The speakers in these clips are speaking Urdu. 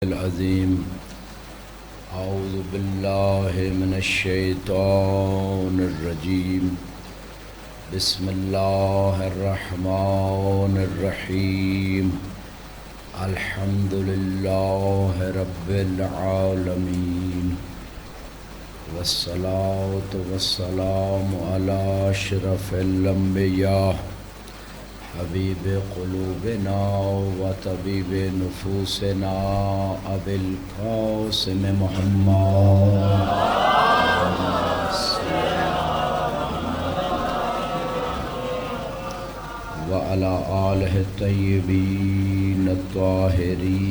العظیم اعوذ باللہ من الشیطان الرجیم بسم اللہ الرحمن الرحیم الحمد للہ رب العالمین والصلاة والسلام علی اشرف الانبیاء حبیب قلوبنا و طبیب نفوسنا ابی القاسم محمد وعلى آلہ الطیبین الطاہرین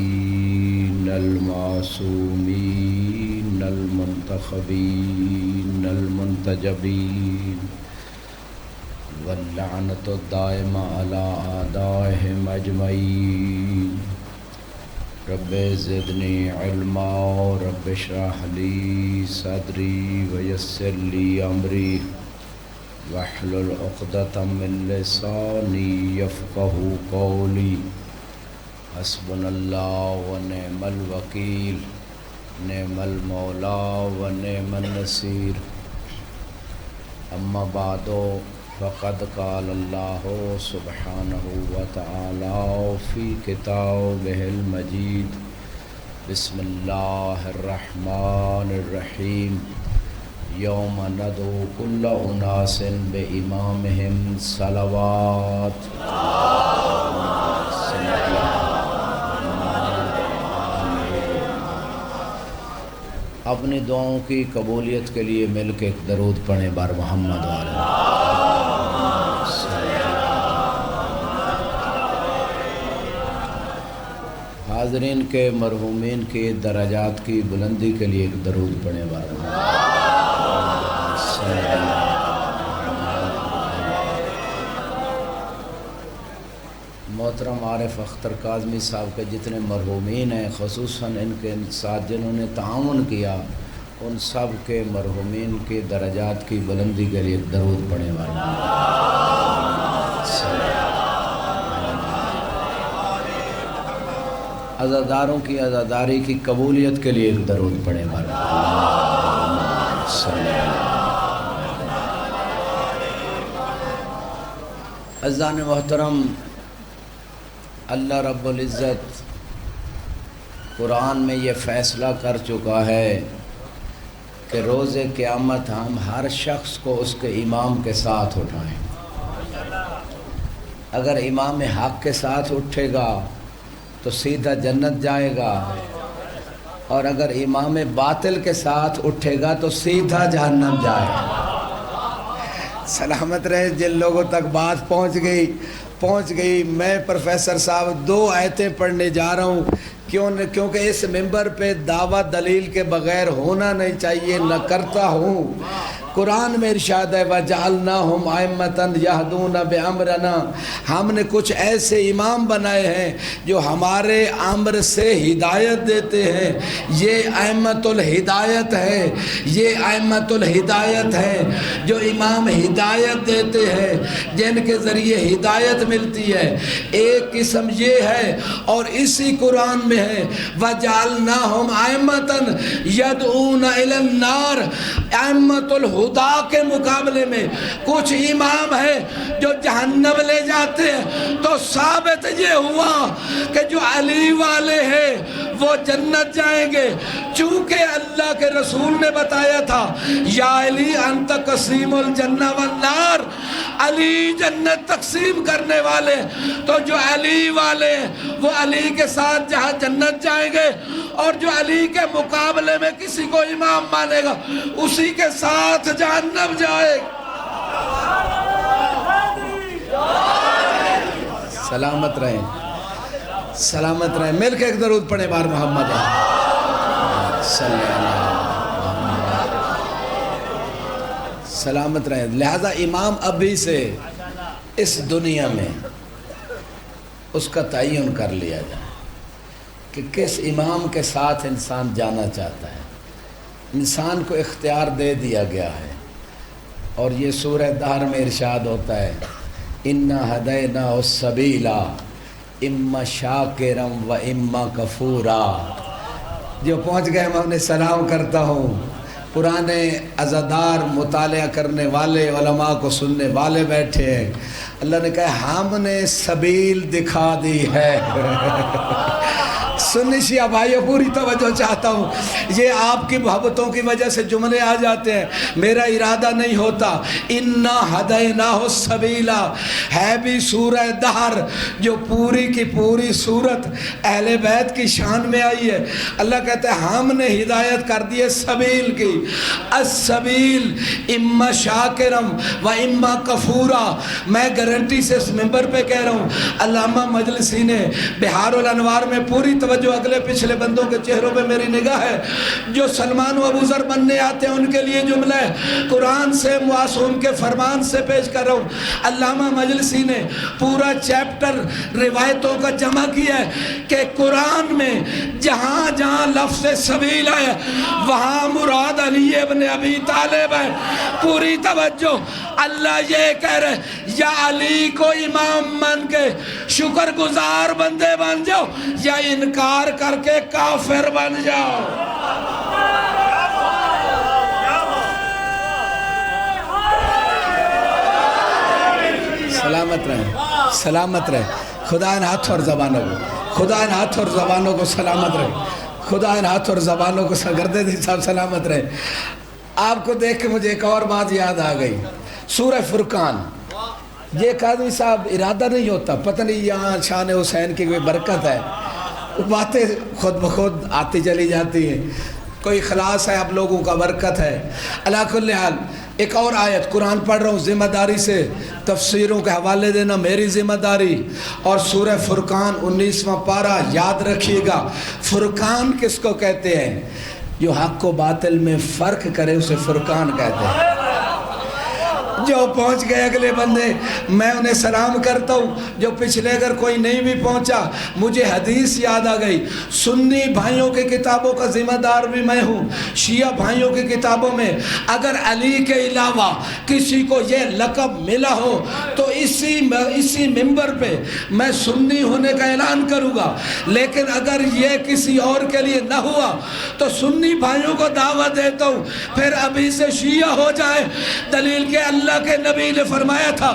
المعصومین المنتخبین المنتجبین واللعنۃ الدائمہ علی اعدائہم اجمعین رب زدنی علما رب اشرح لی صدری ویسر لی امری واحلل عقدۃ من لسانی یفقہوا قولی حسبنا اللہ ونعم الوکیل نعم المولا ونعم النصیر اما بعد فقد قال اللہ سبحانہ وتعالی فی کتابہ المجید بسم اللہ الرحمن الرحیم یوم ندعو کل اناس بامامہم صلوات اپنی دعاؤں کی قبولیت کے لیے مل کے ایک درود پڑھیں بار محمد والے حاضرین کے مرحومین کے درجات کی بلندی کے لیے ایک درود پڑھیں بار محترم عارف اختر کاظمی صاحب کے جتنے مرحومین ہیں خصوصاً ان کے ساتھ جنہوں نے تعاون کیا ان سب کے مرحومین کے درجات کی بلندی کے لیے ایک درود پڑھیں بار عزاداروں کی عزاداری کی قبولیت کے لیے ایک درود پڑھیں بار عزیزان محترم اللہ رب العزت قرآن میں یہ فیصلہ کر چکا ہے کہ روز قیامت ہم ہر شخص کو اس کے امام کے ساتھ اٹھائیں۔ اگر امام حق کے ساتھ اٹھے گا تو سیدھا جنت جائے گا، اور اگر امام باطل کے ساتھ اٹھے گا تو سیدھا جہنم جائے گا۔ سلامت رہے جن لوگوں تک بات پہنچ گئی۔ میں پروفیسر صاحب 2 آیتیں پڑھنے جا رہا ہوں کیونکہ اس ممبر پہ دعویٰ دلیل کے بغیر ہونا نہیں چاہیے، نہ کرتا ہوں۔ قرآن میں ارشاد ہے وَجَعَلْنَاهُمْ أَئِمَّةً يَهْدُونَ بِأَمْرِنَا، ہم نے کچھ ایسے امام بنائے ہیں جو ہمارے امر سے ہدایت دیتے ہیں۔ یہ ائمۃ الہدایت ہے، یہ ائمۃ الہدایت ہے جو امام ہدایت دیتے ہیں، جن کے ذریعے ہدایت ملتی ہے۔ ایک قسم یہ ہے اور اسی قرآن میں ہے وَجَعَلْنَاهُمْ أَئِمَّةً يَدْعُونَ إِلَى النَّارِ، ائمۃ الہدا کے مقابلے میں کچھ امام ہیں جو جہنم لے جاتے ہیں۔ تو ثابت یہ ہوا کہ جو علی والے ہیں وہ جنت جائیں گے، چونکہ اللہ کے رسول نے بتایا تھا یا علی انت قسیم الجنہ والنار، علی جنت تقسیم کرنے والے۔ تو جو علی والے وہ علی کے ساتھ جہاں جنت جائیں گے، اور جو علی کے مقابلے میں کسی کو امام مانے گا اسی کے ساتھ جہنم جائے گا۔ سلامت رہیں، سلامت رہیں، مل کے ایک درود پڑھیں بار محمد صلی اللہ سلامت رہیں۔ لہذا امام ابھی سے اس دنیا میں اس کا تعین کر لیا جائے کہ کس امام کے ساتھ انسان جانا چاہتا ہے۔ انسان کو اختیار دے دیا گیا ہے، اور یہ سورہ دہر میں ارشاد ہوتا ہے اِنَّا هَدَيْنَاهُ السَّبِيلَ اِمَّا شَاكِرًا وَإِمَّا كَفُورًا، جو پہنچ گئے میں انہیں سلام کرتا ہوں. پرانے عزادار مطالعہ کرنے والے علماء کو سننے والے بیٹھے ہیں. اللہ نے کہا ہم نے سبیل دکھا دی ہے. سنی شیعہ بھائیو پوری توجہ چاہتا ہوں. یہ آپ کی محبتوں کی وجہ سے جملے آ جاتے ہیں, میرا ارادہ نہیں ہوتا. اِنَّا ہَدَيْنَاهُ السَّبِيلَ ہے بھی سورہ دہر جو پوری کی پوری صورت اہل بیت کی شان میں آئی ہے. اللہ کہتا ہے ہم نے ہدایت کر دی ہے سبیل کی. السبیل اما شاکرم و اما کفورا. میں گارنٹی سے اس ممبر پہ کہہ رہا ہوں, علامہ مجلسی نے بہار الانوار میں پوری جو اگلے پچھلے بندوں کے چہروں پہ میری نگاہ ہے, جو سلمان و ابو ذر بننے آتے ہیں ان کے لیے جملہ ہے قرآن سے معصوم کے فرمان سے پیش کر رہا ہوں. علامہ مجلسی نے پورا چیپٹر روایتوں کا جمع کیا ہے کہ قرآن میں جہاں جہاں لفظ سبیل ہے وہاں مراد علی ابن ابی طالب ہے. پوری توجہ, اللہ یہ کہہ رہے یا علی کو امام من کے شکر گزار بندے بن جاؤ یا انکار کر کے کافر بن جاؤ. سلامت رہیں, سلامت رہیں. خدا ان ہاتھ اور زبانوں کو, خدا ان ہاتھ اور زبانوں کو سلامت رہے. خدا ان ہاتھ اور زبانوں کو گردے دی صاحب سلامت رہے. آپ کو دیکھ کے مجھے ایک اور بات یاد آ گئی. سورہ فرقان, یہ قاضی صاحب ارادہ نہیں ہوتا, پتہ نہیں یہاں شان حسین کی کوئی برکت ہے, باتیں خود بخود آتی چلی جاتی ہیں. کوئی اخلاص ہے آپ لوگوں کا, برکت ہے. علی کل حال ایک اور آیت قرآن پڑھ رہا ہوں, ذمہ داری سے تفسیروں کے حوالے دینا میری ذمہ داری. اور سورہ فرقان 19واں پارہ یاد رکھیے گا. فرقان کس کو کہتے ہیں؟ جو حق و باطل میں فرق کرے اسے فرقان کہتے ہیں. جو پہنچ گئے اگلے بندے میں انہیں سلام کرتا ہوں. جو پچھلے اگر کوئی نہیں بھی پہنچا, مجھے حدیث یاد آ گئی. سنی بھائیوں کی کتابوں کا ذمہ دار بھی میں ہوں. شیعہ بھائیوں کی کتابوں میں اگر علی کے علاوہ کسی کو یہ لقب ملا ہو تو اسی ممبر پہ میں سنی ہونے کا اعلان کروں گا. لیکن اگر یہ کسی اور کے لیے نہ ہوا تو سنی بھائیوں کو دعوت دیتا ہوں پھر ابھی سے شیعہ ہو جائے. دلیل کے اللہ کے نبی نے فرمایا تھا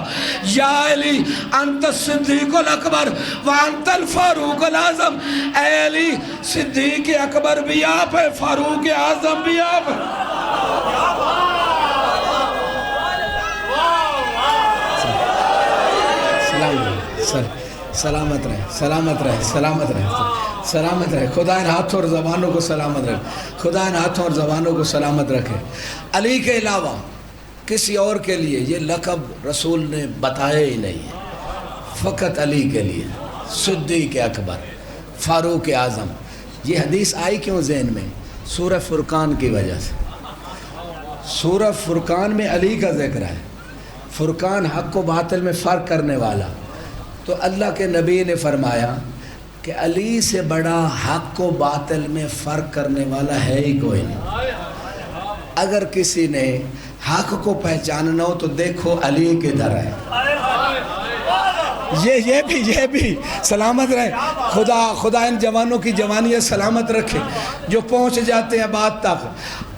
یا علی انت الصدیق الاکبر وانت الفاروق الاعظم. اے علی صدیق اکبر بھی آپ ہے, فاروق اعظم بھی آپ ہے. سلامت رہے, سلامت رہے, سلامت رہے, سلامت رہے. خدا ان ہاتھوں اور زبانوں کو سلامت رکھے. خدا ان ہاتھوں اور زبانوں کو سلامت رکھے. علی کے علاوہ کسی اور کے لیے یہ لقب رسول نے بتایا ہی نہیں ہے, فقط علی کے لیے صدیق اکبر, فاروق اعظم. یہ حدیث آئی کیوں ذہن میں؟ سورہ فرقان کی وجہ سے. سورہ فرقان میں علی کا ذکر ہے. فرقان حق و باطل میں فرق کرنے والا. تو اللہ کے نبی نے فرمایا کہ علی سے بڑا حق و باطل میں فرق کرنے والا ہے ہی کوئی نہیں. اگر کسی نے حق کو پہچاننا ہو تو دیکھو علی کدھر ہے. یہ بھی سلامت رہے. خدا ان جوانوں کی جوانیت سلامت رکھے جو پہنچ جاتے ہیں بات تک.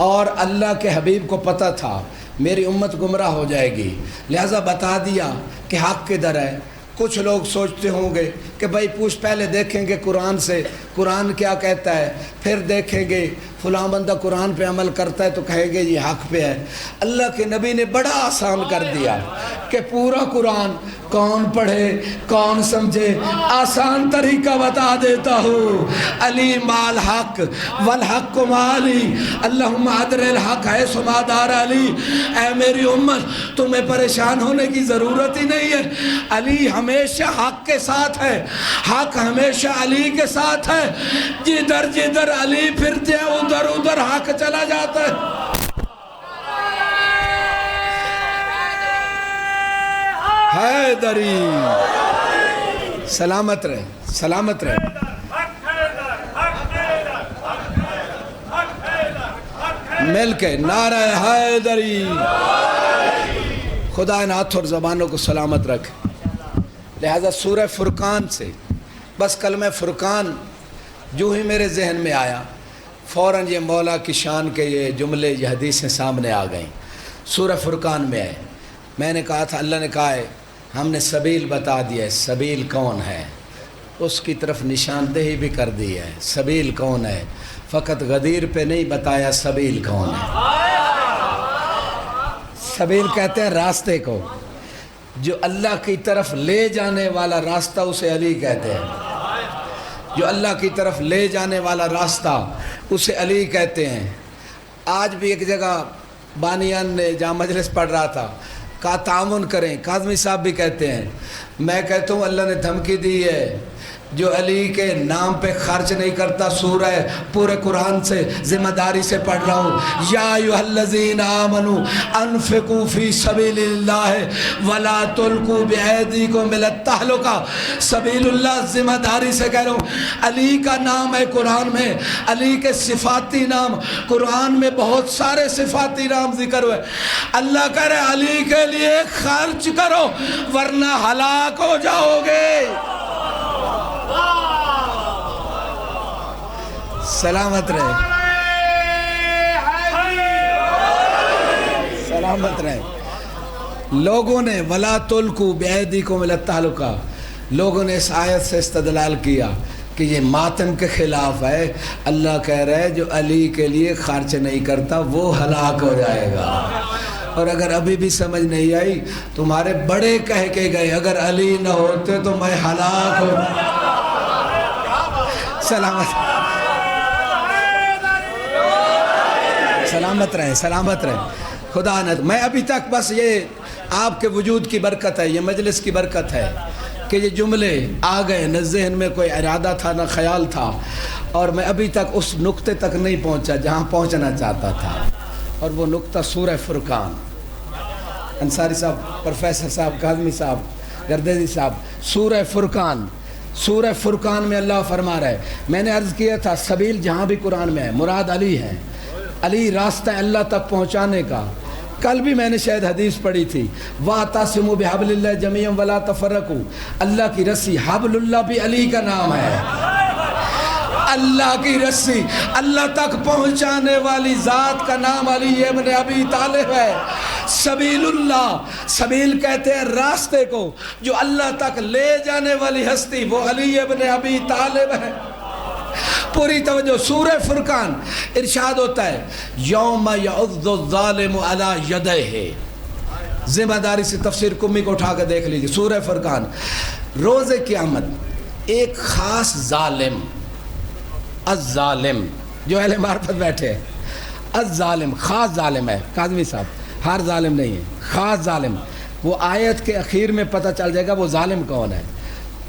اور اللہ کے حبیب کو پتہ تھا میری امت گمراہ ہو جائے گی, لہذا بتا دیا کہ حق کدھر ہے. کچھ لوگ سوچتے ہوں گے کہ بھائی پہلے دیکھیں گے قرآن سے, قرآن کیا کہتا ہے, پھر دیکھیں گے فلاں بندہ قرآن پہ عمل کرتا ہے تو کہیں گے یہ حق پہ ہے. اللہ کے نبی نے بڑا آسان کر دیا کہ پورا قرآن کون پڑھے کون سمجھے, آسان طریقہ بتا دیتا ہوں. علی مال حق والحق مالی اللہم ادر الحق ہے سما دار علی. اے میری امت تمہیں پریشان ہونے کی ضرورت ہی نہیں ہے. علی ہمیشہ حق کے ساتھ ہے, حق ہمیشہ علی کے ساتھ ہے. جدھر جدھر علی پھرتے ہیں ادھر ادھر حق چلا جاتا ہے. حیدری سلامت رہے, سلامت رہے. مل کے نعرہ حیدری. خدا ان ہاتھ اور زبانوں کو سلامت رکھے. لہذا سورہ فرقان سے بس کلمہ فرقان جو ہی میرے ذہن میں آیا فوراً یہ مولا کی شان کے یہ جملے یہ حدیثیں سامنے آ گئیں. سورہ فرقان میں ہے. میں نے کہا تھا اللہ نے کہا ہے ہم نے سبیل بتا دیا ہے. سبیل کون ہے اس کی طرف نشاندہی بھی کر دی ہے. سبیل کون ہے فقط غدیر پہ نہیں بتایا سبیل کون ہے. سبیل کہتے ہیں راستے کو. جو اللہ کی طرف لے جانے والا راستہ اسے علی کہتے ہیں. جو اللہ کی طرف لے جانے والا راستہ اسے علی کہتے ہیں. آج بھی ایک جگہ بانیان نے جہاں مجلس پڑھ رہا تھا کہا تعاون کریں. کاظمی صاحب بھی کہتے ہیں. میں کہتا ہوں اللہ نے دھمکی دی ہے جو علی کے نام پہ خرچ نہیں کرتا. سورہ پورے قرآن سے ذمہ داری سے پڑھ رہا ہوں. یا ایھا الذین آمنوا انفقوا فی سبیل اللہ ولا تلقوا بایدیکم الی التہلکہ. سبیل اللہ ذمہ داری سے کہہ رہا ہوں. علی کا نام ہے قرآن میں. علی کے صفاتی نام قرآن میں بہت سارے صفاتی نام ذکر ہوئے. اللہ کہہ رہے علی کے لیے خرچ کرو ورنہ ہلاک ہو جاؤ گے. سلامت رہے سلامت رہے. لوگوں نے ولا تلقوا بایدیکم الی التہلکہ لوگوں نے اس آیت سے استدلال کیا کہ یہ ماتم کے خلاف ہے. اللہ کہہ رہا ہے جو علی کے لیے خرچ نہیں کرتا وہ ہلاک ہو جائے گا. اور اگر ابھی بھی سمجھ نہیں آئی تمہارے بڑے کہہ کے گئے اگر علی نہ ہوتے تو میں ہلاک ہو. سلامت رہیں سلامت رہیں. خدا نہ میں ابھی تک بس یہ آپ کے وجود کی برکت ہے. یہ مجلس کی برکت ہے کہ یہ جملے آ گئے. نہ ذہن میں کوئی ارادہ تھا نہ خیال تھا اور میں ابھی تک اس نقطے تک نہیں پہنچا جہاں پہنچنا چاہتا تھا. اور وہ نقطہ سورہ فرقان. انصاری صاحب پروفیسر صاحب کاظمی صاحب گردیزی صاحب سورہ فرقان. سورہ فرقان میں اللہ فرما رہا ہے. میں نے عرض کیا تھا سبیل جہاں بھی قرآن میں ہے مراد علی ہے. علی راستہ اللہ تک پہنچانے کا. کل بھی میں نے شاید حدیث پڑھی تھی وَاعْتَصِمُوا بِحَبْلِ اللَّهِ جَمِيعًا وَلَا تَفَرَّقُوا. اللہ کی رسی حبل اللہ بھی علی کا نام ہے. اللہ کی رسی اللہ تک پہنچانے والی ذات کا نام علی ابن ابی طالب ہے. سبیل اللہ سبیل کہتے ہیں راستے کو. جو اللہ تک لے جانے والی ہستی وہ علی ابن ابی طالب ہے. پوری توجہ. سورہ فرقان ارشاد ہوتا ہے یوم یعض الظالم علی یدیہ. ذمہ داری سے تفسیر کمی کو اٹھا کے دیکھ لیجیے. سورہ فرقان روز قیامت ایک خاص ظالم الظالم جو اہل معرفت بیٹھے ہیں الظالم خاص ظالم ہے. کاظمی صاحب ہر ظالم نہیں ہے خاص ظالم. وہ آیت کے اخیر میں پتہ چل جائے گا وہ ظالم کون ہے.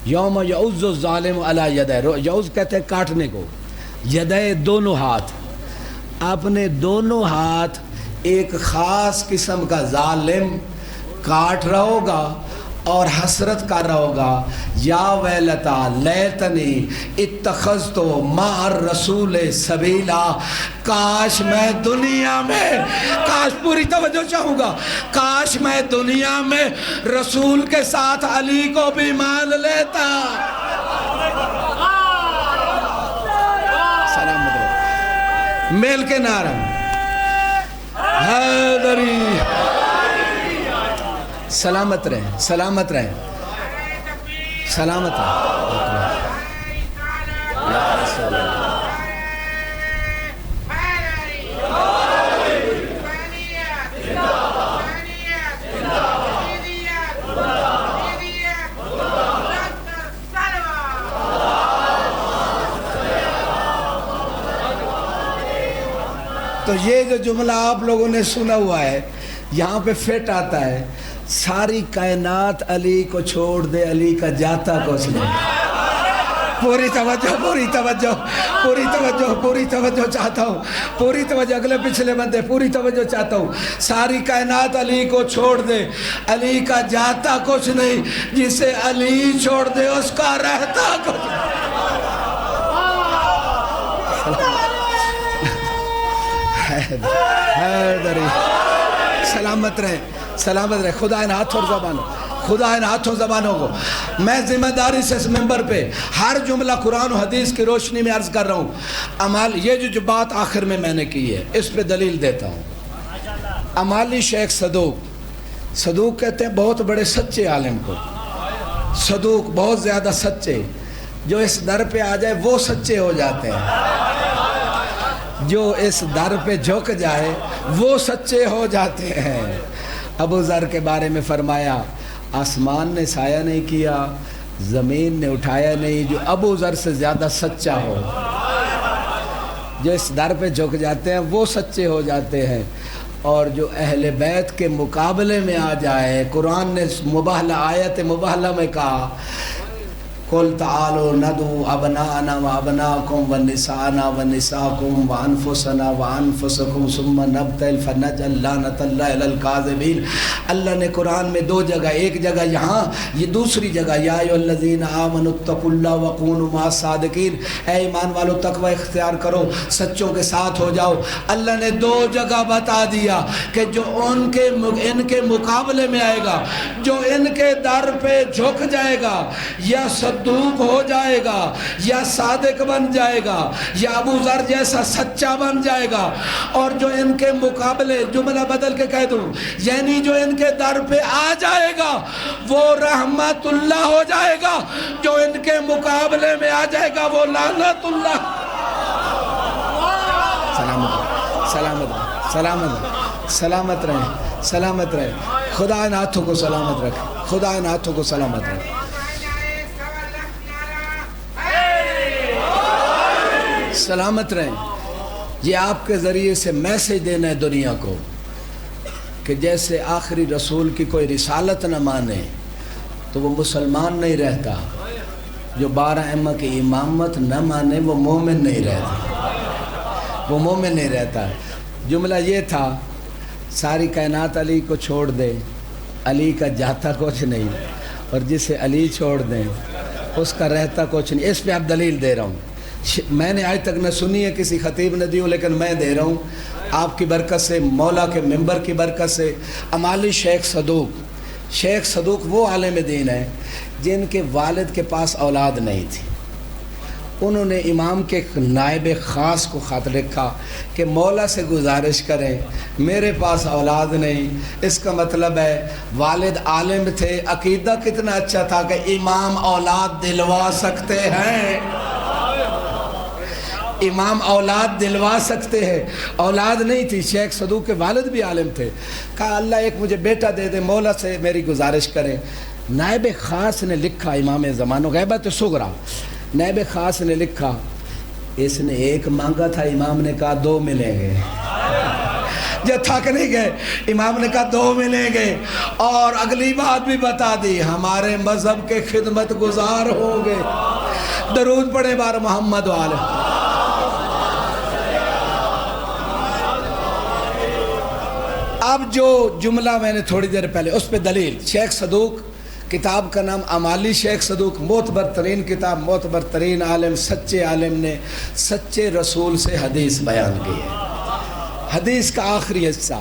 یوم یعض الظالم علی یدیہ. یعض کہتے ہیں کاٹنے کو. یدیہ دونوں ہاتھ. اپنے دونوں ہاتھ ایک خاص قسم کا ظالم کاٹ رہا ہوگا اور حسرت کر رہا ہوگا یا ویلتا لیتنی اتخذت مع الرسول سبیلا. کاش میں دنیا میں کاش پوری توجہ چاہوں گا کاش میں دنیا میں رسول کے ساتھ علی کو بھی مان لیتا. سلام مدرہ میل کے نعرہ حیدری. سلامت رہیں سلامت رہیں سلامت رہیں. تو یہ جو جملہ آپ لوگوں نے سنا ہوا ہے یہاں پہ فٹ آتا ہے ساری کائنات علی کو چھوڑ دے علی کا جاتا کچھ نہیں. پوری توجہ پوری توجہ پوری توجہ پوری توجہ چاہتا ہوں. پوری توجہ اگلے پچھلے بندے پوری توجہ چاہتا ہوں. ساری کائنات علی کو چھوڑ دے علی کا جاتا کچھ نہیں. جسے علی چھوڑ دے اس کا رہتا کچھ حیدری. سلامت رہیں سلامت رہے. خدا ان ہاتھ اور زبان خدا ان ہاتھوں زبانوں کو، میں ذمہ داری سے اس ممبر پہ ہر جملہ قرآن و حدیث کی روشنی میں عرض کر رہا ہوں. یہ جو بات آخر میں نے کی ہے اس پہ دلیل دیتا ہوں. امالی شیخ صدوق کہتے ہیں بہت بڑے سچے عالم کو، صدوق بہت زیادہ سچے، جو اس در پہ آ جائے وہ سچے ہو جاتے ہیں، جو اس در پہ جھک جائے وہ سچے ہو جاتے ہیں. ابو ذر کے بارے میں فرمایا آسمان نے سایہ نہیں کیا، زمین نے اٹھایا نہیں جو ابو ذر سے زیادہ سچا ہو. جو اس در پہ جھک جاتے ہیں وہ سچے ہو جاتے ہیں، اور جو اہل بیت کے مقابلے میں آ جائے، قرآن نے مباہلہ آیت مباہلہ میں کہا قُلْ تَعَالُوا نَدْعُوا أَبْنَاءَنَا وَأَبْنَاءَكُمْ وَنِسَاءَنَا وَنِسَاءَكُمْ وَأَنفُسَنَا وَأَنفُسَكُمْ ثُمَّ نَبْتَهِلْ فَنَجْعَلْ لَعْنَةَ اللَّهِ عَلَى الْكَاذِبِينَ. اللہ نے قرآن میں دو جگہ، ایک جگہ یہاں، یہ دوسری جگہ یا ایھا الذین آمنوا اتقوا اللہ وکونوا مع الصادقین، اے ایمان والو تقوی اختیار کرو، سچوں کے ساتھ ہو جاؤ. اللہ نے دو جگہ بتا دیا کہ جو ان کے مقابلے میں آئے گا، جو ان کے در پہ جھک جائے گا، یا صدوق ہو جائے گا، یا صادق بن جائے گا، یا ابو ذر جیسا سچا بن جائے گا، اور جو ان کے مقابلے، جملہ بدل کے کہہ دوں، یعنی جو ان کے در پہ آ جائے گا وہ رحمت اللہ ہو جائے گا، جو ان کے مقابلے میں آ جائے گا وہ لعنت اللہ. سلامت رہیں، سلامت رہیں. خدا ان ہاتھوں کو سلامت رکھے، خدا ان ہاتھوں کو سلامت رکھے. سلامت رہیں. یہ آپ کے ذریعے سے میسیج دینا ہے دنیا کو کہ جیسے آخری رسول کی کوئی رسالت نہ مانے تو وہ مسلمان نہیں رہتا، جو 12 ائمہ کی امامت نہ مانے وہ مومن نہیں رہتا، وہ مومن نہیں رہتا. جملہ یہ تھا ساری کائنات علی کو چھوڑ دے، علی کا جاتا کچھ نہیں، اور جسے علی چھوڑ دیں اس کا رہتا کچھ نہیں. اس پہ آپ دلیل دے رہا ہوں، میں نے آج تک نہ سنی ہے کسی خطیب نے دی ہوں، لیکن میں دے رہا ہوں آپ کی برکت سے، مولا کے ممبر کی برکت سے. امالی شیخ صدوق وہ عالم دین ہے جن کے والد کے پاس اولاد نہیں تھی. انہوں نے امام کے نائب خاص کو خط لکھا کہ مولا سے گزارش کریں میرے پاس اولاد نہیں. اس کا مطلب ہے والد عالم تھے، عقیدہ کتنا اچھا تھا کہ امام اولاد دلوا سکتے ہیں، امام اولاد دلوا سکتے ہیں. اولاد نہیں تھی، شیخ صدوق کے والد بھی عالم تھے. کہا اللہ ایک مجھے بیٹا دے دے، مولا سے میری گزارش کریں. نائب خاص نے لکھا، امام زمانہ غیبت صغریٰ، نائب خاص نے لکھا اس نے ایک مانگا تھا، امام نے کہا 2 ملیں گے. جب تھک نہیں گئے امام نے کہا 2 ملیں گے، اور اگلی بات بھی بتا دی ہمارے مذہب کے خدمت گزار ہوں گے. درود پڑھیں بار محمد والے. اب جو جملہ میں نے تھوڑی دیر پہلے اس پہ دلیل، شیخ صدوق کتاب کا نام امالی شیخ صدوق، معتبر ترین کتاب، معتبر ترین عالم، سچے عالم نے سچے رسول سے حدیث بیان کی ہے. حدیث کا آخری حصہ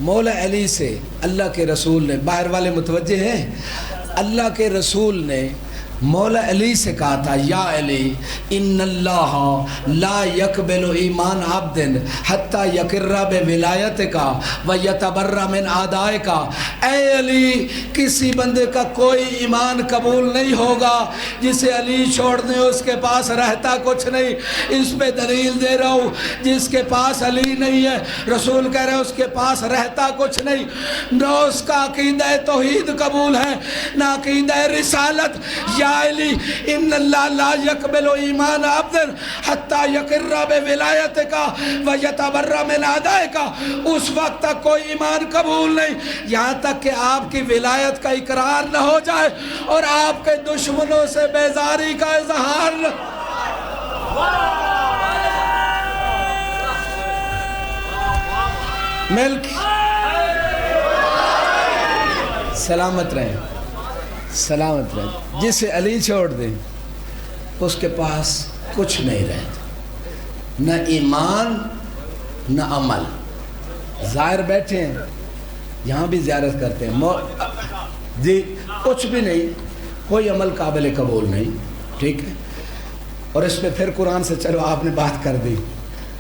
مولا علی سے اللہ کے رسول نے، باہر والے متوجہ ہیں، اللہ کے رسول نے مولا علی سے کہا تھا یا علی ان اللہ لا يقبل ایمان عبد حتی یقر بولایتک ویتبرأ من اعدائک. اے علی کسی بندے کا کوئی ایمان قبول نہیں ہوگا جسے علی چھوڑ دیں اس کے پاس رہتا کچھ نہیں. اس پہ دلیل دے رہا ہوں، جس کے پاس علی نہیں ہے رسول کہہ رہے ہیں اس کے پاس رہتا کچھ نہیں. نہ اس کا عقیدہ توحید قبول ہے نہ عقیدہ رسالت. یا علی ان اللہ لا يقبل ایمان عبد حتی یقر بولایتک ویتبرأ من اعدائک. اس وقت تک کوئی ایمان قبول نہیں یہاں تک کہ آپ کی ولایت کا اقرار نہ ہو جائے اور آپ کے دشمنوں سے بیزاری کا اظہار نہ. ملک سلامت رہیں، سلامت رہیں. جسے علی چھوڑ دیں اس کے پاس کچھ نہیں رہتا، نہ ایمان نہ عمل. ظاہر بیٹھے ہیں یہاں بھی زیارت کرتے ہیں. جی کچھ بھی نہیں، کوئی عمل قابل قبول نہیں، ٹھیک ہے۔ اور اس پہ پھر قرآن سے چلو آپ نے بات کر دی،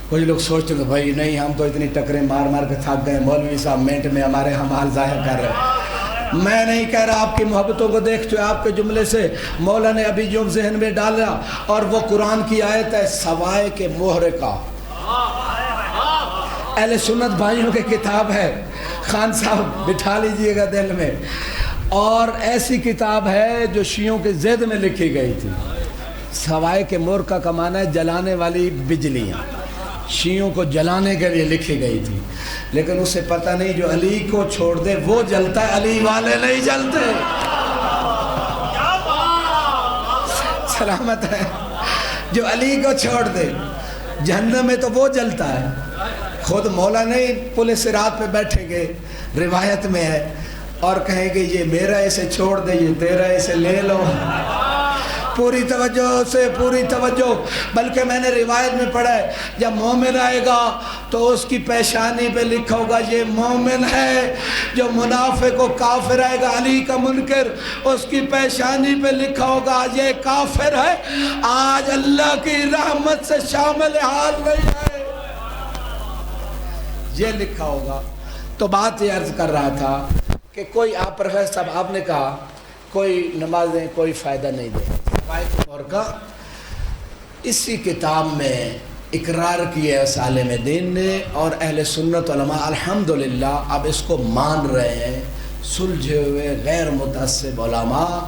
کچھ لوگ سوچتے کہ بھائی نہیں ہم تو اتنی ٹکریں مار مار کے تھک گئے، مولوی صاحب منٹ میں ہمارے حمال ظاہر کر رہے ہیں۔ میں نہیں کہہ رہا، آپ کی محبتوں کو دیکھتے ہوئے آپ کے جملے سے مولا نے ابھی جو ذہن میں ڈالا، اور وہ قرآن کی آیت ہے سوائے کے مہر کا، اہل سنت بھائیوں کی کتاب ہے، خان صاحب بٹھا لیجئے گا دل میں، اور ایسی کتاب ہے جو شیعوں کے ضد میں لکھی گئی تھی۔ سوائے کے مہر کا معنی ہے جلانے والی بجلیاں، شیعوں کو جلانے کے لیے لکھی گئی تھی، لیکن اسے پتہ نہیں جو علی کو چھوڑ دے وہ جلتا ہے، علی والے نہیں جلتے۔ سلامت ہے، جو علی کو چھوڑ دے جہنم میں تو وہ جلتا ہے۔ خود مولا نہیں پل صراط پہ بیٹھیں گے، روایت میں ہے، اور کہیں گے یہ میرا اسے چھوڑ دے، یہ تیرا اسے لے لو۔ پوری توجہ سے، پوری توجہ، بلکہ میں نے روایت میں پڑھا ہے جب مومن آئے گا تو اس کی پیشانی پہ لکھا ہوگا یہ مومن ہے، جو منافق و کافر آئے گا علی کا منکر، اس کی پیشانی پہ لکھا ہوگا یہ کافر ہے، آج اللہ کی رحمت سے شامل حال نہیں ہے، یہ لکھا ہوگا۔ تو بات یہ عرض کر رہا تھا کہ کوئی آپ پروفیسر صاحب آپ نے کہا کوئی نمازیں کوئی فائدہ نہیں دے، اور کا اسی کتاب میں اقرار کیا ہے اس عالم دین نے، اور اہل سنت علماء الحمدللہ اب اس کو مان رہے ہیں، سلجھے ہوئے غیر متعصب علماء۔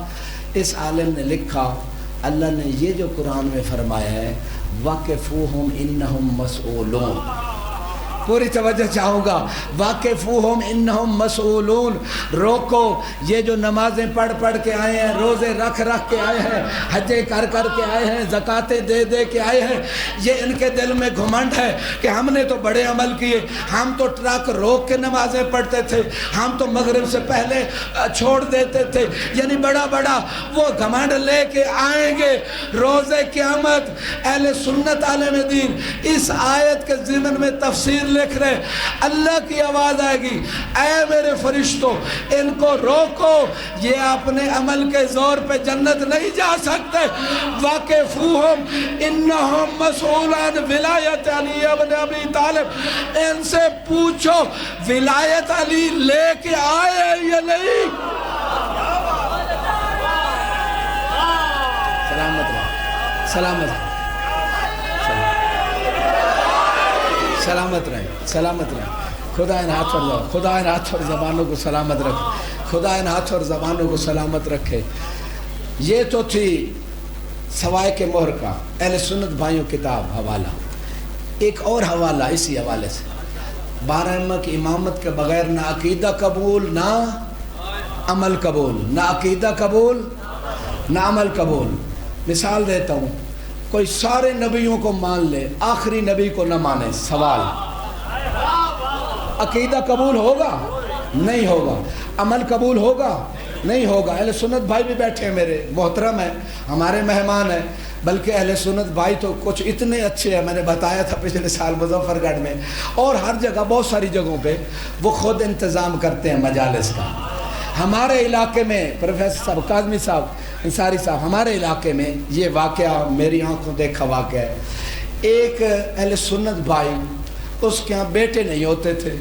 اس عالم نے لکھا اللہ نے یہ جو قرآن میں فرمایا ہے وَقِفُوهُمْ إِنَّهُمْ مَسْئُولُونَ، پوری توجہ چاہوں گا، واقفوہم انہم مسئولون، روکو یہ جو نمازیں پڑھ پڑھ کے آئے ہیں، روزے رکھ رکھ کے آئے ہیں، حجیں کر کر کے آئے ہیں، زکاتیں دے دے کے آئے ہیں، یہ ان کے دل میں گھمنڈ ہے کہ ہم نے تو بڑے عمل کیے، ہم تو ٹرک روک کے نمازیں پڑھتے تھے، ہم تو مغرب سے پہلے چھوڑ دیتے تھے، یعنی بڑا بڑا وہ گھمنڈ لے کے آئیں گے روز قیامت۔ اہل سنت عالم دین اس آیت کے ضمن میں تفسیر لکھ رہے، اللہ کی آواز آئے گی اے میرے فرشتوں ان کو روکو، یہ اپنے عمل کے زور پہ جنت نہیں جا سکتے۔ واقفوہم انہم مسئولان ولایت علی ابن ابی طالب، ان سے پوچھو ولایت علی لے کے آئے یا نہیں۔ سلامت رہے، سلامت رہے، سلامت رہیں، سلامت رہیں، خدا ان ہاتھ اور خدا ان ہاتھ اور زبانوں کو سلامت رکھے، خدا ان ہاتھ اور زبانوں کو سلامت رکھے۔ یہ تو تھی سوائے کے مہر کا اہل سنت بھائیوں کتاب حوالہ۔ ایک اور حوالہ اسی حوالے سے، 12 ائمہ کی امامت کے بغیر نہ عقیدہ قبول نہ عمل قبول، نہ عقیدہ قبول نہ عمل قبول۔ مثال دیتا ہوں، کوئی سارے نبیوں کو مان لے آخری نبی کو نہ مانے، سوال عقیدہ قبول ہوگا؟ نہیں ہوگا۔ عمل قبول ہوگا؟ نہیں ہوگا۔ اہل سنت بھائی بھی بیٹھے ہیں میرے محترم ہیں، ہمارے مہمان ہیں، بلکہ اہل سنت بھائی تو کچھ اتنے اچھے ہیں، میں نے بتایا تھا پچھلے سال مظفر گڑھ میں اور ہر جگہ بہت ساری جگہوں پہ وہ خود انتظام کرتے ہیں مجالس کا۔ ہمارے علاقے میں پروفیسر صاحب کاظمی صاحب انصاری صاحب، ہمارے علاقے میں یہ واقعہ میری آنکھوں دیکھا واقعہ ہے۔ ایک اہل سنت بھائی، اس کے ہاں بیٹے نہیں ہوتے تھے،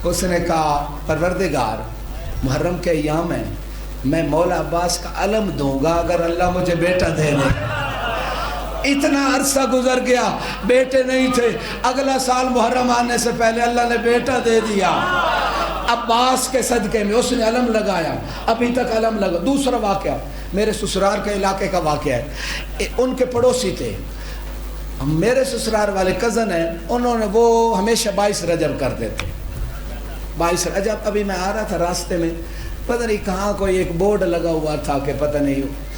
اس نے کہا پروردگار محرم کے ایام ہیں، میں مولا عباس کا علم دوں گا اگر اللہ مجھے بیٹا دے دے۔ اتنا عرصہ گزر گیا، بیٹے نہیں تھے، اگلا سال محرم آنے سے پہلے اللہ نے بیٹا دے دیا عباس کے صدقے میں، اس نے علم لگایا، ابھی تک علم لگا۔ دوسرا واقعہ میرے سسرال کے علاقے کا واقعہ ہے، ان کے پڑوسی تھے، میرے سسرال والے کزن ہیں، انہوں نے وہ ہمیشہ 22 رجب کرتے تھے۔ 22 رجب ابھی میں آ رہا تھا راستے میں، پتہ نہیں کہاں کوئی ایک بورڈ لگا ہوا تھا کہ پتہ نہیں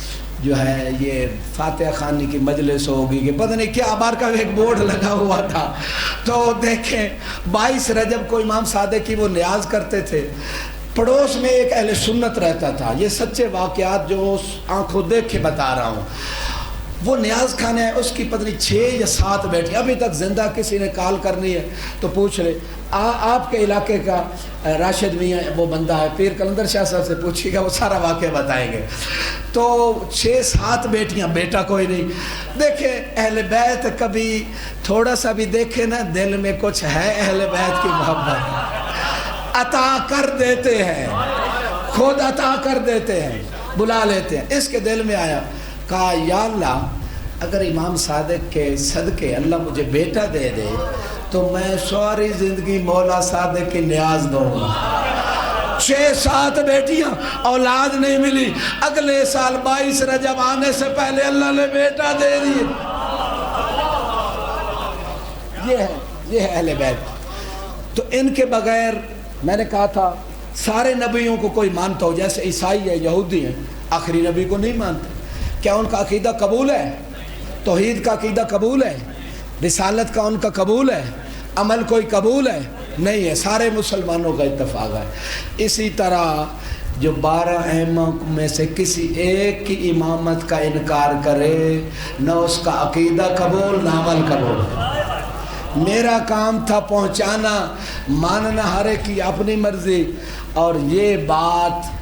جو ہے یہ فاتحہ خوانی کی مجلس ہوگی کہ پتہ نہیں کیا، بار کا ایک بورڈ لگا ہوا تھا۔ تو دیکھیں 22 رجب کو امام صادق کی وہ نیاز کرتے تھے۔ پڑوس میں ایک اہل سنت رہتا تھا، یہ سچے واقعات جو آنکھوں دیکھ کے بتا رہا ہوں۔ وہ نیاز خان ہے، اس کی پتہ نہیں 6 یا 7 بیٹی، ابھی تک زندہ، کسی نے کال کرنی ہے تو پوچھ لے۔ آپ کے علاقے کا راشد میاں وہ بندہ ہے، پیر قلندر شاہ صاحب سے پوچھیے گا، وہ سارا واقعہ بتائیں گے۔ تو 6-7 بیٹیاں، بیٹا کوئی نہیں۔ دیکھیں اہل بیت کبھی تھوڑا سا بھی دیکھے نا دل میں کچھ ہے اہل بیت کی محبت، عطا کر دیتے ہیں، خود عطا کر دیتے ہیں، بلا لیتے ہیں۔ اس کے دل میں آیا، کہا یا اللہ اگر امام صادق کے صدقے اللہ مجھے بیٹا دے دے تو میں ساری زندگی مولا صادق کی نیاز دوں گا۔ 6-7 بیٹیاں، اولاد نہیں ملی، اگلے سال 22 رجب آنے سے پہلے اللہ نے بیٹا دے دی۔ یہ ہے اہل بیت۔ تو ان کے بغیر میں نے کہا تھا سارے نبیوں کو کوئی مانتا ہو، جیسے عیسائی ہے، یہودی ہیں، آخری نبی کو نہیں مانتے، کیا ان کا عقیدہ قبول ہے؟ توحید کا عقیدہ قبول ہے؟ رسالت کا ان کا قبول ہے؟ عمل کوئی قبول ہے؟ نہیں ہے، سارے مسلمانوں کا اتفاق ہے۔ اسی طرح جو 12 ائمہ میں سے کسی ایک کی امامت کا انکار کرے، نہ اس کا عقیدہ قبول نہ عمل قبول۔ میرا کام تھا پہنچانا، ماننا ہر ایک کی اپنی مرضی۔ اور یہ بات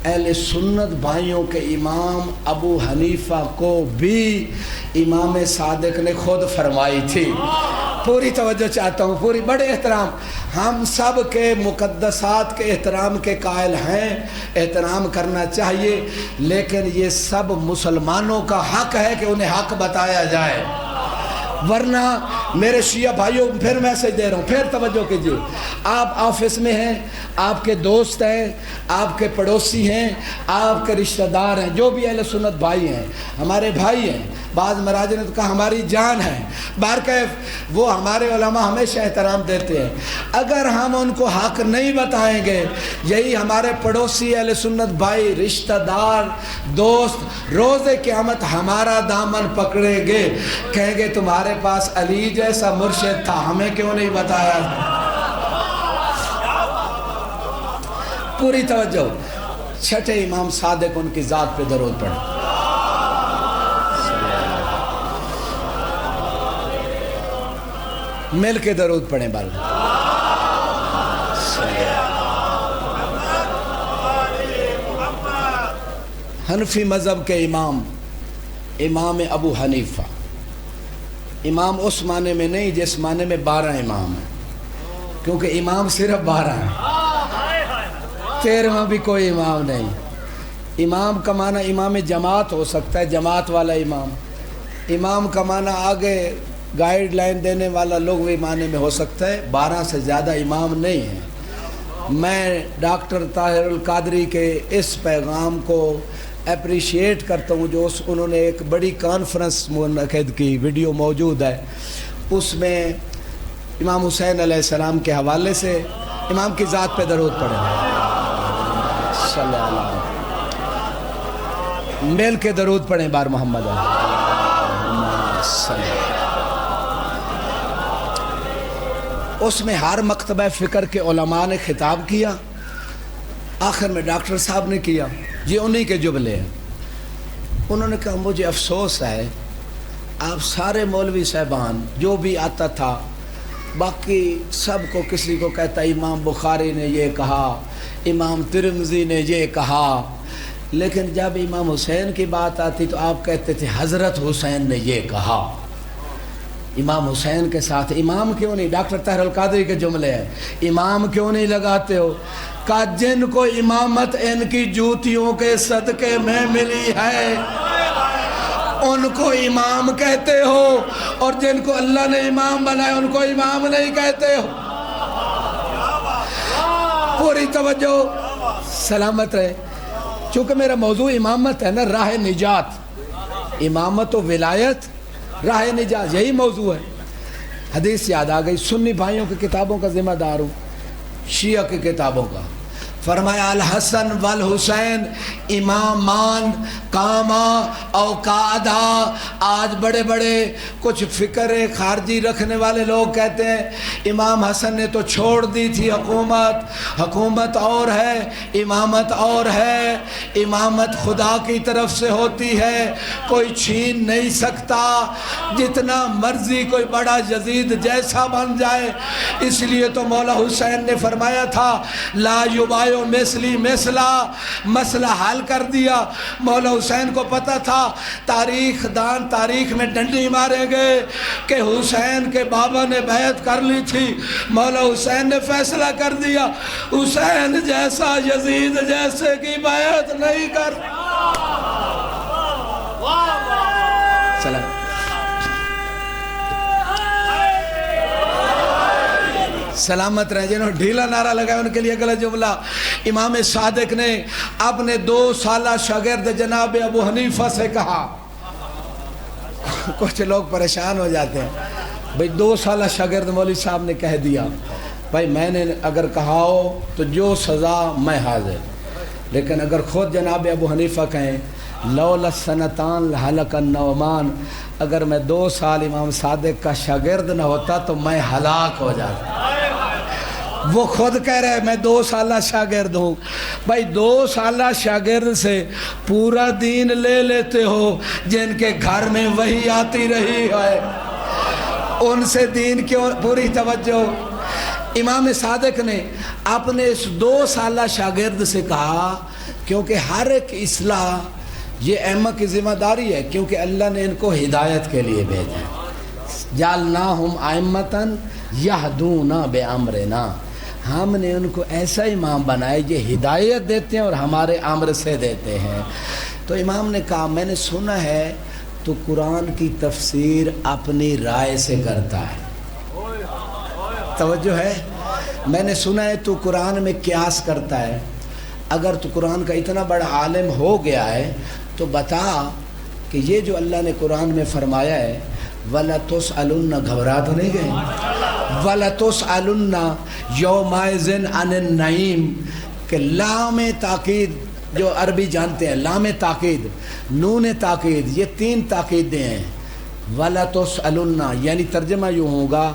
اہل سنت بھائیوں کے امام ابو حنیفہ کو بھی امام صادق نے خود فرمائی تھی۔ پوری توجہ چاہتا ہوں، پوری بڑے احترام، ہم سب کے مقدسات کے احترام کے قائل ہیں، احترام کرنا چاہیے، لیکن یہ سب مسلمانوں کا حق ہے کہ انہیں حق بتایا جائے۔ ورنہ میرے شیعہ بھائیوں پھر میسج دے رہا ہوں، پھر توجہ کیجیے، آپ آفس میں ہیں، آپ کے دوست ہیں، آپ کے پڑوسی ہیں، آپ کے رشتہ دار ہیں، جو بھی اہل سنت بھائی ہیں، ہمارے بھائی ہیں، بعض مراجنت کا ہماری جان ہے، بہرکیف وہ ہمارے علماء ہمیشہ احترام دیتے ہیں۔ اگر ہم ان کو حق نہیں بتائیں گے، یہی ہمارے پڑوسی اہل سنت بھائی، رشتہ دار، دوست روز قیامت ہمارا دامن پکڑیں گے، کہیں گے تمہارے پاس علی جیسا مرشد تھا، ہمیں کیوں نہیں بتایا؟ پوری توجہ، 6 امام صادق ان کی ذات پہ درود پڑھیں۔ مل کے درود پڑھیں بال۔ حنفی مذہب کے امام، امام ابو حنیفہ، امام اس معنی میں نہیں جس معنی میں 12 امام ہیں، کیونکہ امام صرف 12 ہیں، 13واں بھی کوئی امام نہیں۔ امام کا معنی امام جماعت ہو سکتا ہے، جماعت والا امام۔ امام کا معنی آگے گائیڈ لائن دینے والا لغوی معنی میں ہو سکتا ہے، 12 سے زیادہ امام نہیں ہیں۔ میں ڈاکٹر طاہر القادری کے اس پیغام کو اپریشیٹ کرتا ہوں، جو انہوں نے ایک بڑی کانفرنس منعقد کی، ویڈیو موجود ہے، اس میں امام حسین علیہ السلام کے حوالے سے امام کی ذات پہ درود پڑھیں۔ صلی اللہ علیہ وسلم، مل کے درود پڑھیں بار محمد صلی اللہ۔ اس میں ہر مکتبہ فکر کے علماء نے خطاب کیا، آخر میں ڈاکٹر صاحب نے کیا، یہ انہی کے جملے ہیں۔ انہوں نے کہا مجھے افسوس ہے، آپ سارے مولوی صاحبان جو بھی آتا تھا، باقی سب کو کسی کو کہتا امام بخاری نے یہ کہا، امام ترمذی نے یہ کہا، لیکن جب امام حسین کی بات آتی تو آپ کہتے تھے حضرت حسین نے یہ کہا۔ امام حسین کے ساتھ امام کیوں نہیں؟ ڈاکٹر طاہر القادری کے جملے ہیں، امام کیوں نہیں لگاتے ہو؟ کہ جن کو امامت ان کی جوتیوں کے صدقے میں ملی ہے ان کو امام کہتے ہو، اور جن کو اللہ نے امام بنایا ان کو امام نہیں کہتے ہو۔ پوری توجہ، سلامت رہے، چونکہ میرا موضوع امامت ہے نا، راہ نجات، امامت و ولایت، راہ نجات، یہی موضوع ہے۔ حدیث یاد آ گئی، سنی بھائیوں کی کتابوں کا ذمہ دار ہوں، شیعہ کی کتابوں کا۔ فرمایا الحسن والحسین امامان کاما او قاعدہ. آج بڑے بڑے کچھ فکر خارجی رکھنے والے لوگ کہتے ہیں امام حسن نے تو چھوڑ دی تھی حکومت. حکومت اور ہے، امامت اور ہے. امامت خدا کی طرف سے ہوتی ہے، کوئی چھین نہیں سکتا. جتنا مرضی کوئی بڑا یزید جیسا بن جائے. اس لیے تو مولا حسین نے فرمایا تھا لا یبایع مثلی مثلا، مسئلہ حل کر دیا. مولا حسین کو پتہ تھا تاریخ دان تاریخ میں ڈنڈی ماریں گے کہ حسین کے بابا نے بیعت کر لی تھی. مولا حسین نے فیصلہ کر دیا حسین جیسا یزید جیسے کی بیعت نہیں کر. سلامت رہیں. جنہوں ڈھیلا نعرہ لگایا ان کے لیے اگلا جملہ. امام صادق نے اپنے 2 سالہ شاگرد جناب ابو حنیفہ سے کہا. کچھ لوگ پریشان ہو جاتے ہیں بھئی 2 سالہ شاگرد مولوی صاحب نے کہہ دیا بھائی میں نے اگر کہا ہو تو جو سزا میں حاضر. لیکن اگر خود جناب ابو حنیفہ کہیں لولا سنتان لہلک النعمان، اگر میں 2 سال امام صادق کا شاگرد نہ ہوتا تو میں ہلاک ہو جاتا. وہ خود کہہ رہے میں 2 سالہ شاگرد ہوں. بھائی 2 سالہ شاگرد سے پورا دین لے لیتے ہو، جن کے گھر میں وحی آتی رہی ہے ان سے دین کیوں پوری توجہ. امام صادق نے اپنے اس 2 سالہ شاگرد سے کہا کیونکہ ہر ایک اصلاح یہ ائمہ کی ذمہ داری ہے، کیونکہ اللہ نے ان کو ہدایت کے لیے بھیجا ہے. جعلناہم ائمۃ یہدون بامرنا، ہم نے ان کو ایسا امام بنائے یہ ہدایت دیتے ہیں اور ہمارے امر سے دیتے ہیں. تو امام نے کہا میں نے سنا ہے تو قرآن کی تفسیر اپنی رائے سے کرتا ہے. توجہ ہے. میں نے سنا ہے تو قرآن میں قیاس کرتا ہے. اگر تو قرآن کا اتنا بڑا عالم ہو گیا ہے تو بتا کہ یہ جو اللہ نے قرآن میں فرمایا ہے وَلَتُسْأَلُنَّ، گھبرا تو نہیں گئے؟ وَلَتُسْأَلُنَّ يَوْمَئِذٍ عَنِ النَّعِيمِ کہ لام تاکید جو عربی جانتے ہیں، لام تاکید، نون تاکید، یہ 3 تاکیدیں ہیں. وَلَتُسْأَلُنَّ یعنی ترجمہ یوں ہوگا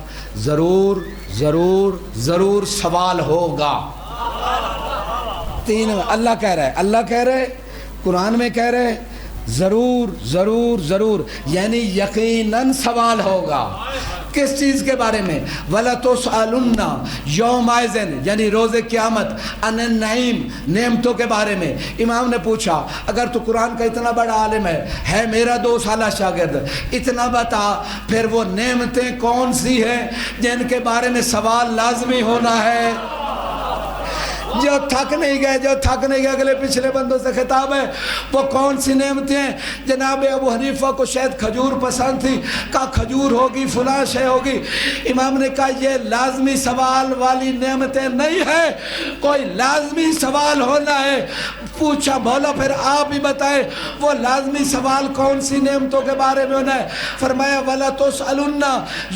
ضرور ضرور ضرور سوال ہوگا. 3 اللہ کہہ رہا ہے، اللہ کہہ رہے قرآن میں کہہ رہے ضرور ضرور ضرور یعنی یقیناً سوال ہوگا. کس چیز کے بارے میں؟ وَلَتُسْأَلُنَّ يَوْمَئِذٍ یعنی روز قیامت عَنِ النَّعِيمِ نعمتوں کے بارے میں. امام نے پوچھا اگر تو قرآن کا اتنا بڑا عالم ہے میرا 2 سالہ شاگرد، اتنا بتا پھر وہ نعمتیں کون سی ہیں جن کے بارے میں سوال لازمی ہونا ہے. جو تھک نہیں گئے اگلے پچھلے بندوں سے خطاب ہے. وہ کون سی نعمتیں ہیں؟ جناب ابو حنیفہ کو شاید کھجور پسند تھی، کہا کھجور ہوگی فلاں شے ہوگی. امام نے کہا یہ لازمی سوال والی نعمتیں نہیں ہے، کوئی لازمی سوال ہونا ہے. پوچھا بولا پھر آپ ہی بتائیں وہ لازمی سوال کون سی نعمتوں کے بارے میں ہونا ہے. فرمایا وَلَتُسْأَلُنَّ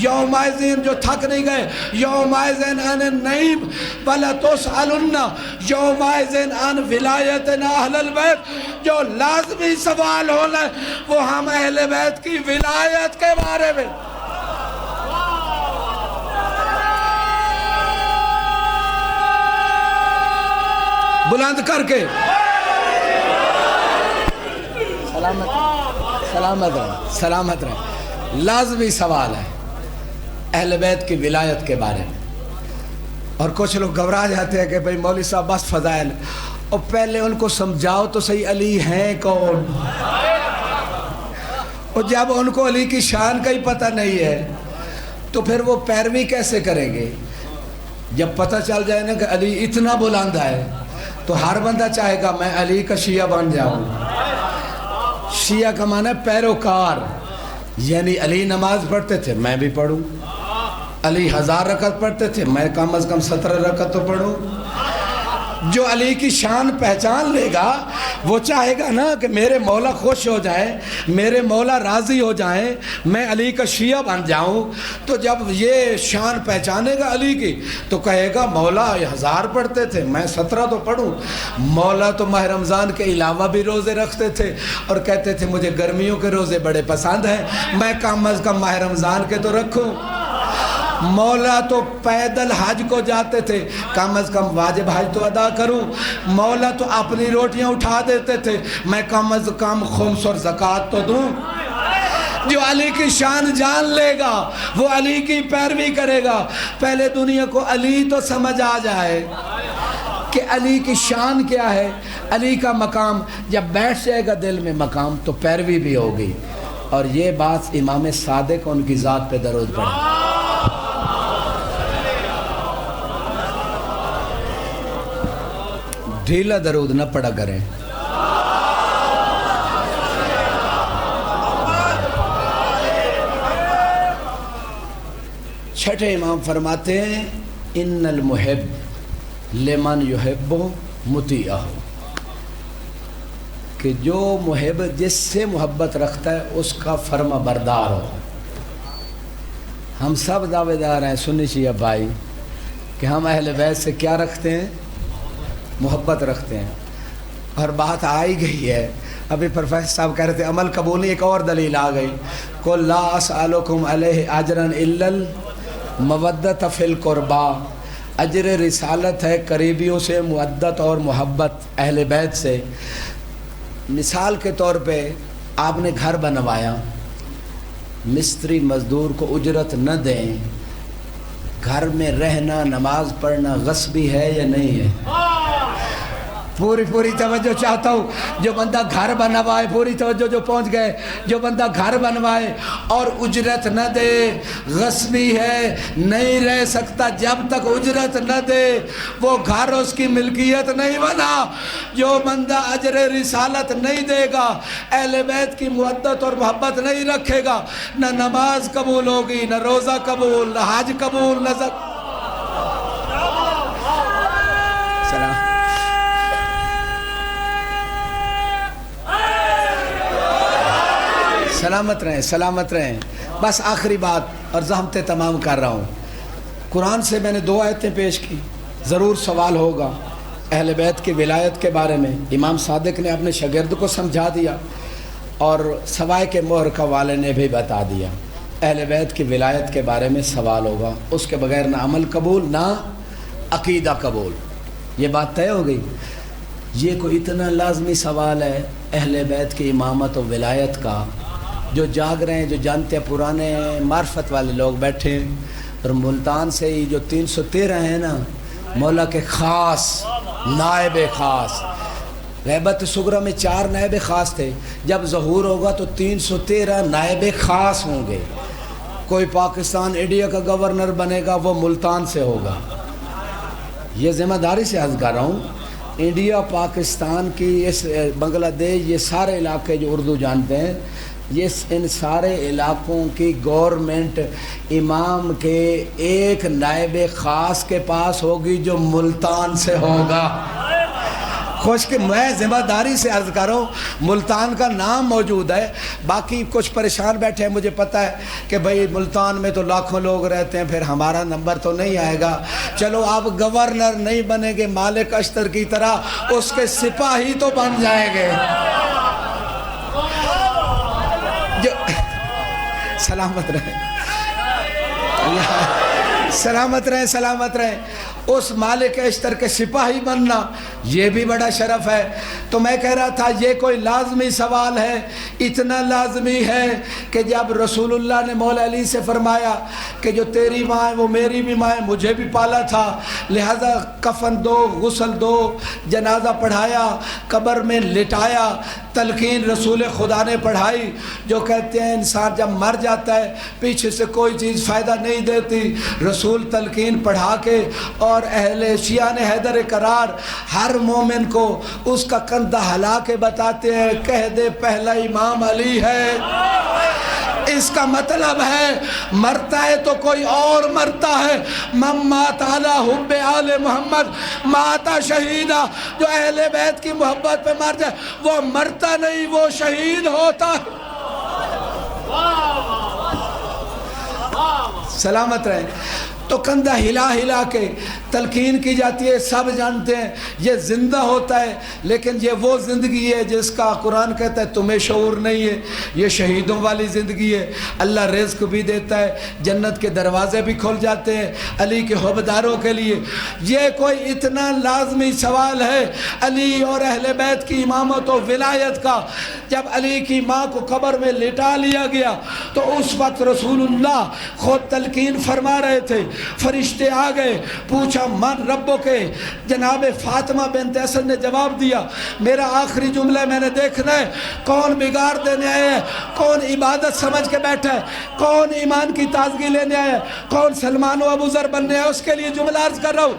یومئذٍ جو تھک نہیں گئے یومئذٍ عَنِ النَّعِیمِ وَلَتُسْأَلُنَّ یومئذٍ عَنْ وِلَایَتِنَا اہل البیت جو لازمی سوال ہونا ہے وہ ہم اہل بیت کی ولایت کے بارے میں. بلند کر کے سلامت رہے. لازمی سوال ہے اہل بیت کی ولایت کے بارے میں. اور کچھ لوگ گھبرا جاتے ہیں کہ بھئی مولوی صاحب بس فضائل، اور پہلے ان کو سمجھاؤ تو صحیح علی ہیں کون. اور جب ان کو علی کی شان کا ہی پتہ نہیں ہے تو پھر وہ پیروی کیسے کریں گے. جب پتہ چل جائے نا کہ علی اتنا بلند ہے تو ہر بندہ چاہے گا میں علی کا شیعہ بن جاؤں. شیعہ کا معنی ہے پیروکار، یعنی علی نماز پڑھتے تھے میں بھی پڑھوں، علی 1000 رکعت پڑھتے تھے میں کم از کم 17 رکعت تو پڑھوں. جو علی کی شان پہچان لے گا وہ چاہے گا نا کہ میرے مولا خوش ہو جائیں، میرے مولا راضی ہو جائیں، میں علی کا شیعہ بن جاؤں۔ تو جب یہ شان پہچانے گا علی کی تو کہے گا مولا 1000 پڑھتے تھے، میں 17 تو پڑھوں۔ مولا تو ماہ رمضان کے علاوہ بھی روزے رکھتے تھے اور کہتے تھے مجھے گرمیوں کے روزے بڑے پسند ہیں، میں کم از کم ماہ رمضان کے تو رکھوں۔ مولا تو پیدل حج کو جاتے تھے، کم از کم واجب حج تو ادا کروں۔ مولا تو اپنی روٹیاں اٹھا دیتے تھے، میں کم از کم خمس اور زکوٰۃ تو دوں۔ جو علی کی شان جان لے گا وہ علی کی پیروی کرے گا۔ پہلے دنیا کو علی تو سمجھ آ جائے کہ علی کی شان کیا ہے، علی کا مقام جب بیٹھ جائے گا دل میں مقام تو پیروی بھی ہوگی۔ اور یہ بات امام صادق ان کی ذات پہ درود پڑھیں۔ ڈھیلا درود نہ پڑا کریں۔ چھٹے امام فرماتے ہیں ان المحب لمن یحب مطیعہ، کہ جو محب جس سے محبت رکھتا ہے اس کا فرما بردار ہو۔ ہم سب دعوے دار ہیں سنی شیعہ بھائی کہ ہم اہل بیت سے کیا رکھتے ہیں؟ محبت رکھتے ہیں۔ اور بات آئی گئی ہے، ابھی پروفیسر صاحب کہہ رہے تھے عمل قبولی، ایک اور دلیل آ گئی، قُلْ لَا أَسْأَلُكُمْ عَلَيْهِ أَجْرًا إِلَّا الْمَوَدَّةَ فِي الْقُرْبَى۔ اجر رسالت ہے قریبیوں سے مودت اور محبت اہل بیت سے۔ مثال کے طور پہ آپ نے گھر بنوایا، مستری مزدور کو اجرت نہ دیں، گھر میں رہنا نماز پڑھنا غصبی ہے یا نہیں ہے؟ پوری توجہ چاہتا ہوں۔ جو بندہ گھر بنوائے، پوری توجہ جو پہنچ گئے، جو بندہ گھر بنوائے اور اجرت نہ دے غصبی ہے، نہیں رہ سکتا جب تک اجرت نہ دے، وہ گھر اس کی ملکیت نہیں بنا۔ جو بندہ اجر رسالت نہیں دے گا، اہل بیت کی مودت اور محبت نہیں رکھے گا، نہ نماز قبول ہوگی، نہ روزہ قبول، نہ حج قبول، نہ سلامت رہیں، سلامت رہیں۔ بس آخری بات اور زحمتیں تمام کر رہا ہوں۔ قرآن سے میں نے 2 آیتیں پیش کی، ضرور سوال ہوگا اہل بیت کی ولایت کے بارے میں۔ امام صادق نے اپنے شاگرد کو سمجھا دیا اور سوائے کے مہر کا والے نے بھی بتا دیا۔ اہل بیت کی ولایت کے بارے میں سوال ہوگا، اس کے بغیر نہ عمل قبول نہ عقیدہ قبول۔ یہ بات طے ہو گئی۔ یہ کوئی اتنا لازمی سوال ہے اہل بیت کی امامت و ولایت کا، جو جاگ رہے ہیں، جو جانتے ہیں، پرانے معرفت والے لوگ بیٹھے ہیں۔ اور ملتان سے ہی جو 313 ہیں نا، مولا کے خاص نائب خاص، غیبت صغرا میں 4 نائب خاص تھے، جب ظہور ہوگا تو 313 نائب خاص ہوں گے۔ کوئی پاکستان انڈیا کا گورنر بنے گا وہ ملتان سے ہوگا۔ یہ ذمہ داری سے عرض کر رہا ہوں۔ انڈیا، پاکستان کی، اس بنگلہ دیش، یہ سارے علاقے جو اردو جانتے ہیں، یہ ان سارے علاقوں کی گورنمنٹ امام کے ایک نائب خاص کے پاس ہوگی جو ملتان سے ہوگا۔ خوش کہ میں ذمہ داری سے عرض کر رہا ہوں، ملتان کا نام موجود ہے۔ باقی کچھ پریشان بیٹھے ہیں، مجھے پتہ ہے کہ بھئی ملتان میں تو لاکھوں لوگ رہتے ہیں، پھر ہمارا نمبر تو نہیں آئے گا۔ چلو آپ گورنر نہیں بنیں گے مالک اشتر کی طرح، اس کے سپاہی تو بن جائیں گے۔ سلامت رہیں، سلامت رہیں، سلامت رہیں۔ اس مالک اشتر کے سپاہی بننا یہ بھی بڑا شرف ہے۔ تو میں کہہ رہا تھا یہ کوئی لازمی سوال ہے، اتنا لازمی ہے کہ جب رسول اللہ نے مولا علی سے فرمایا کہ جو تیری ماں ہے وہ میری بھی ماں ہے، مجھے بھی پالا تھا، لہذا کفن دو، غسل دو، جنازہ پڑھایا، قبر میں لٹایا، تلقین رسول خدا نے پڑھائی۔ جو کہتے ہیں انسان جب مر جاتا ہے پیچھے سے کوئی چیز فائدہ نہیں دیتی، رسول تلقین پڑھا کے اور اہل شیعہ نے حیدر قرار ہر مومن کو اس کا کندھا ہلا کے بتاتے ہیں، کہہ دے پہلا امام علی ہے۔ اس کا مطلب ہے مرتا ہے تو کوئی اور مرتا ہے. من مات علی حب آل محمد مات شہیدہ. جو اہل بیت کی محبت پہ مر جائے وہ مرتا نہیں، وہ شہید ہوتا ہے. سلامت رہیں. تو کندھا ہلا ہلا کے تلقین کی جاتی ہے، سب جانتے ہیں یہ زندہ ہوتا ہے، لیکن یہ وہ زندگی ہے جس کا قرآن کہتا ہے تمہیں شعور نہیں ہے. یہ شہیدوں والی زندگی ہے. اللہ رزق بھی دیتا ہے، جنت کے دروازے بھی کھل جاتے ہیں علی کے حبداروں کے لیے. یہ کوئی اتنا لازمی سوال ہے علی اور اہل بیت کی امامت و ولایت کا. جب علی کی ماں کو قبر میں لٹا لیا گیا تو اس وقت رسول اللہ خود تلقین فرما رہے تھے. فرشتے آ گئے، پوچھا من ربو کے. جناب فاطمہ بنت اسد نے جواب دیا میرا آخری جملہ میں نے دیکھنا ہے کون بگاڑ دینے آیا ہے، کون عبادت سمجھ کے بیٹھا ہے، کون ایمان کی تازگی لینے آیا ہے، کون سلمان و ابو ذر بننے آیا. اس کے لیے جملہ عرض کر رہا ہوں.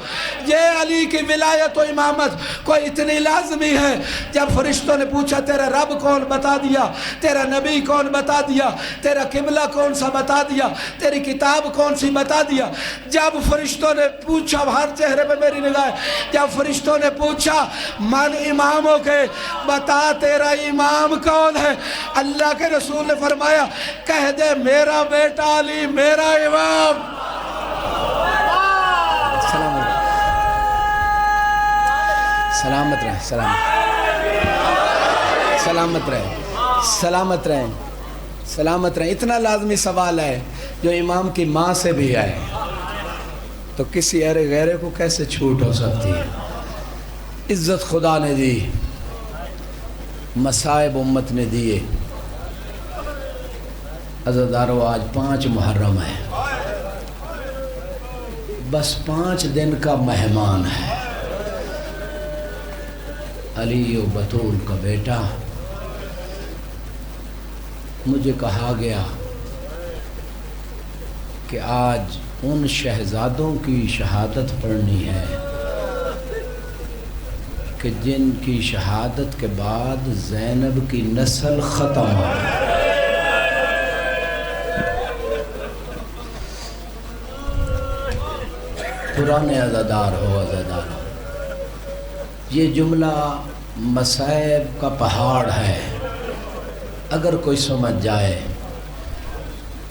یہ علی کی ولایت و امامت کوئی اتنی لازمی ہے. جب فرشتوں نے پوچھا تیرا رب کون بتا دیا، تیرا نبی کون بتا دیا، تیرا قبلہ کون سا بتا دیا، تیری کتاب کون سی بتا دیا. جب فرشتوں نے پوچھا، ہر چہرے پہ میری نگاہ، جب فرشتوں نے پوچھا من اماموں کے، بتا تیرا امام کون ہے. اللہ کے رسول نے فرمایا کہہ دے میرا بیٹا علی میرا امام. سلامت رہیں، سلامت رہیں، سلامت رہیں، سلامت رہیں. اتنا لازمی سوال ہے جو امام کی ماں سے بھی آئے تو کسی غیرے کو کیسے چھوٹ ہو سکتی ہے. عزت خدا نے دی، مصائب امت نے دیے. عزادارو آج 5 محرم ہے، بس 5 دن کا مہمان ہے. علی و بطول کا بیٹا. مجھے کہا گیا کہ آج ان شہزادوں کی شہادت پڑھنی ہے کہ جن کی شہادت کے بعد زینب کی نسل ختم ہو. پرانے عزادار ہو، عزادار ہو. یہ جملہ مصائب کا پہاڑ ہے. اگر کوئی سمجھ جائے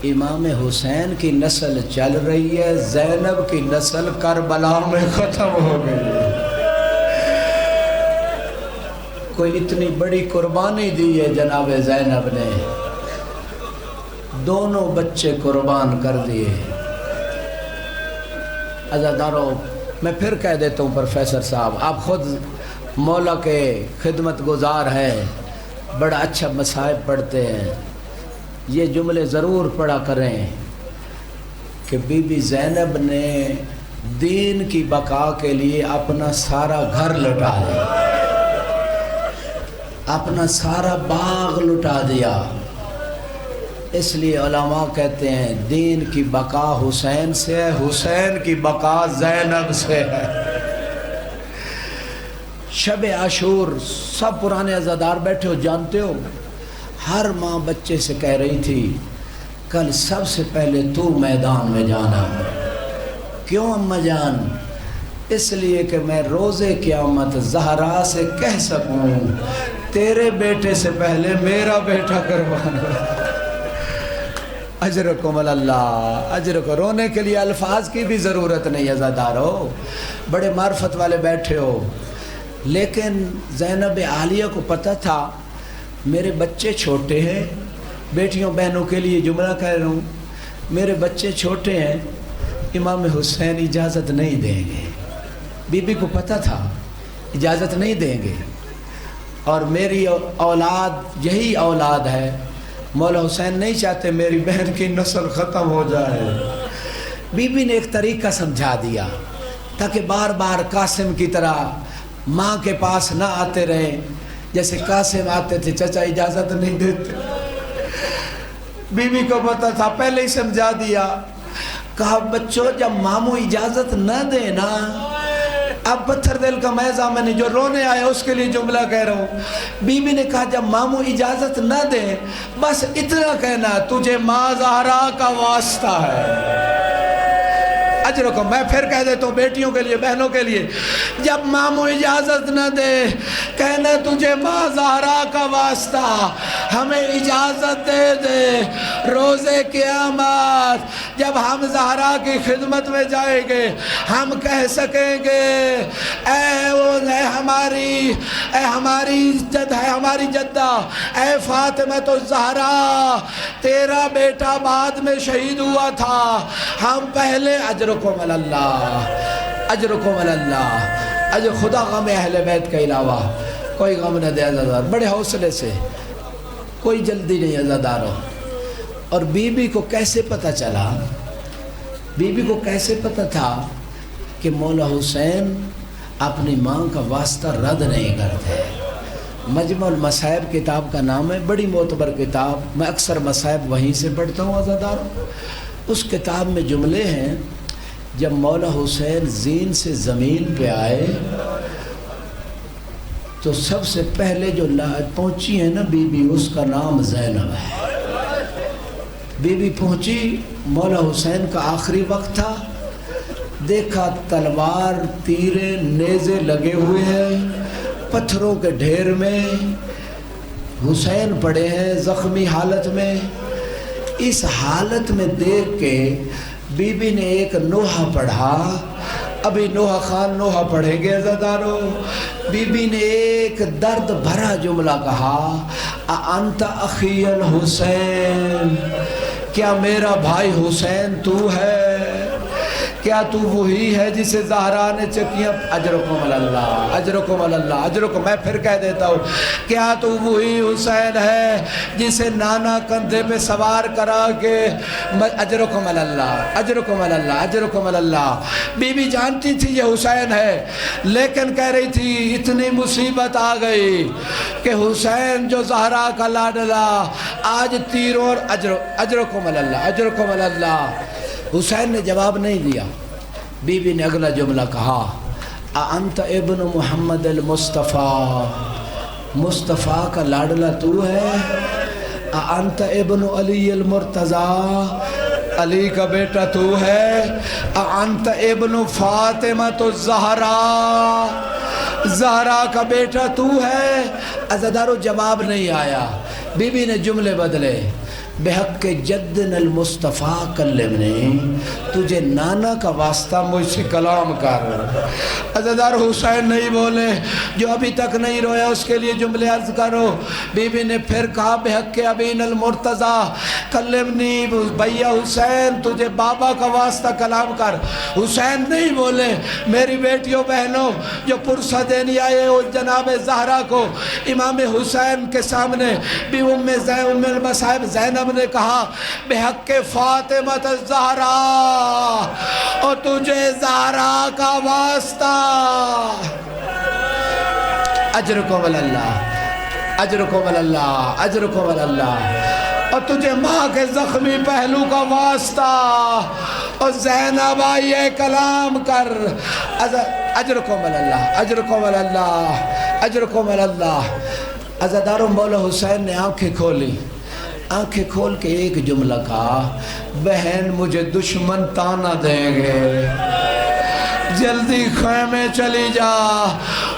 امام حسین کی نسل چل رہی ہے، زینب کی نسل کربلا میں ختم ہو گئی. کوئی اتنی بڑی قربانی دی ہے جناب زینب نے، دونوں بچے قربان کر دیے. عزادارو میں پھر کہہ دیتا ہوں پروفیسر صاحب، آپ خود مولا کے خدمت گزار ہیں، بڑا اچھا مصائب پڑھتے ہیں. یہ جملے ضرور پڑھا کریں کہ بی بی زینب نے دین کی بقا کے لیے اپنا سارا گھر لٹا دیا، اپنا سارا باغ لٹا دیا. اس لیے علماء کہتے ہیں دین کی بقا حسین سے ہے، حسین کی بقا زینب سے ہے. شب عاشور سب پرانے عزادار بیٹھے ہو، جانتے ہو ہر ماں بچے سے کہہ رہی تھی کل سب سے پہلے تو میدان میں جانا. کیوں اماں جان؟ اس لیے کہ میں روز قیامت زہرا سے کہہ سکوں تیرے بیٹے سے پہلے میرا بیٹا قربان ہو. اجرکم اللہ، اجرکم. رونے کے لیے الفاظ کی بھی ضرورت نہیں. عزادارو بڑے معرفت والے بیٹھے ہو، لیکن زینب عالیہ کو پتہ تھا میرے بچے چھوٹے ہیں. بیٹیوں بہنوں کے لیے جملہ کہہ رہا ہوں، میرے بچے چھوٹے ہیں، امام حسین اجازت نہیں دیں گے. بی بی کو پتہ تھا اجازت نہیں دیں گے، اور میری اولاد یہی اولاد ہے. مولا حسین نہیں چاہتے میری بہن کی نسل ختم ہو جائے. بی بی نے ایک طریقہ سمجھا دیا تاکہ بار بار قاسم کی طرح ماں کے پاس نہ آتے رہیں. جیسے قاسم آتے تھے چچا اجازت نہیں دیتے. بی بی کو پتا تھا، پہلے ہی سمجھا دیا. کہا بچوں جب ماموں اجازت نہ دے نا اب پتھر دل کا میں ضامن جو رونے آیا اس کے لیے جملہ کہہ رہا ہوں. بی بی نے کہا جب ماموں اجازت نہ دیں بس اتنا کہنا تجھے ماں زہرا کا واسطہ ہے. اجر کو میں پھر کہہ دیتا ہوں بیٹیوں کے لیے بہنوں کے لیے, جب ماموں اجازت نہ دے کہنا تجھے ماں زہرا کا واسطہ, ہمیں اجازت دے دے روز قیامت جب ہم زہرا کی خدمت میں جائیں گے ہم کہہ سکیں گے اے ہماری جدہ اے فاطمہ الزہرا تیرا بیٹا بعد میں شہید ہوا تھا, ہم پہلے اجرکم اللہ اجرکم اللہ. اجر خدا غم اہل بیت کے علاوہ کوئی غم نہ دے عزادار, بڑے حوصلے سے, کوئی جلدی نہیں عزادارو. اور بی بی کو کیسے پتہ چلا, بی بی کو کیسے پتہ تھا کہ مولا حسین اپنی ماں کا واسطہ رد نہیں کرتے. مجمع المصائب کتاب کا نام ہے, بڑی معتبر کتاب, میں اکثر مصائب وہیں سے پڑھتا ہوں عزادارو. اس کتاب میں جملے ہیں جب مولا حسین زین سے زمین پہ آئے تو سب سے پہلے جو پہنچی ہے نا بی بی, اس کا نام زینب ہے. بی بی پہنچی, مولا حسین کا آخری وقت تھا, دیکھا تلوار تیرے نیزے لگے ہوئے ہیں, پتھروں کے ڈھیر میں حسین پڑے ہیں زخمی حالت میں. اس حالت میں دیکھ کے بی بی نے ایک نوحہ پڑھا, ابھی نوحہ خان نوحہ پڑھیں گے عزادارو. بی بی نے ایک درد بھرا جملہ کہا, انت اخی الحسین, کیا میرا بھائی حسین تو ہے, کیا تو وہی ہے جسے زہرا نے چکیاں. اجرکم اللہ اجرکم اللہ اجرکم, میں پھر کہہ دیتا ہوں, کیا تو وہی حسین ہے جسے نانا کندھے پہ سوار کرا کے. اجرکم اللہ اجرکم اللہ اجرکم اللہ. بی بی جانتی تھی یہ حسین ہے, لیکن کہہ رہی تھی اتنی مصیبت آ گئی کہ حسین جو زہرا کا لاڈلا آج تیروں. اور اجرکم اللہ اجرکم اللہ. حسین نے جواب نہیں دیا. بی بی نے اگلا جملہ کہا, انت ابن محمد المصطفیٰ, مصطفیٰ کا لاڈلا تو ہے. انت ابن علی المرتضیٰ, علی کا بیٹا تو ہے. انت ابن فاطمہ الزہرا, زہرا کا بیٹا تو ہے. عزادارو جواب نہیں آیا. بی بی نے جملے بدلے, بحق جدنا المصطفیٰ کلمنی, تجھے نانا کا واسطہ مجھ سے کلام کر. عزادار حسین نہیں بولے, جو ابھی تک نہیں رویا اس کے لیے جملے عرض کرو. بی بی نے پھر کہا بحق ابین المرتضیٰ کلمنی, بھیا حسین تجھے بابا کا واسطہ کلام کر. حسین نہیں بولے. میری بیٹیوں بہنوں جو پرسہ دینی آئے ہو جناب زہرا کو, امام حسین کے سامنے بھی ام المصائب زینب نے کہا بحق فاطمہ الزہرا, اور تجھے زہرا کا واسطہ. اجرکم اللہ اجرکم اللہ اجرکم اللہ. اور تجھے ماں کے زخمی پہلو کا واسطہ, اور زینب آئیے کلام کر. اجرکم اللہ اجرکم اللہ اجرکم اللہ. عزادارو مولا حسین نے آنکھیں کھولی, آنکھیں کھول کے ایک جملہ کہا, بہن مجھے دشمن تانا دیں گے, جلدی خیمے چلی جا.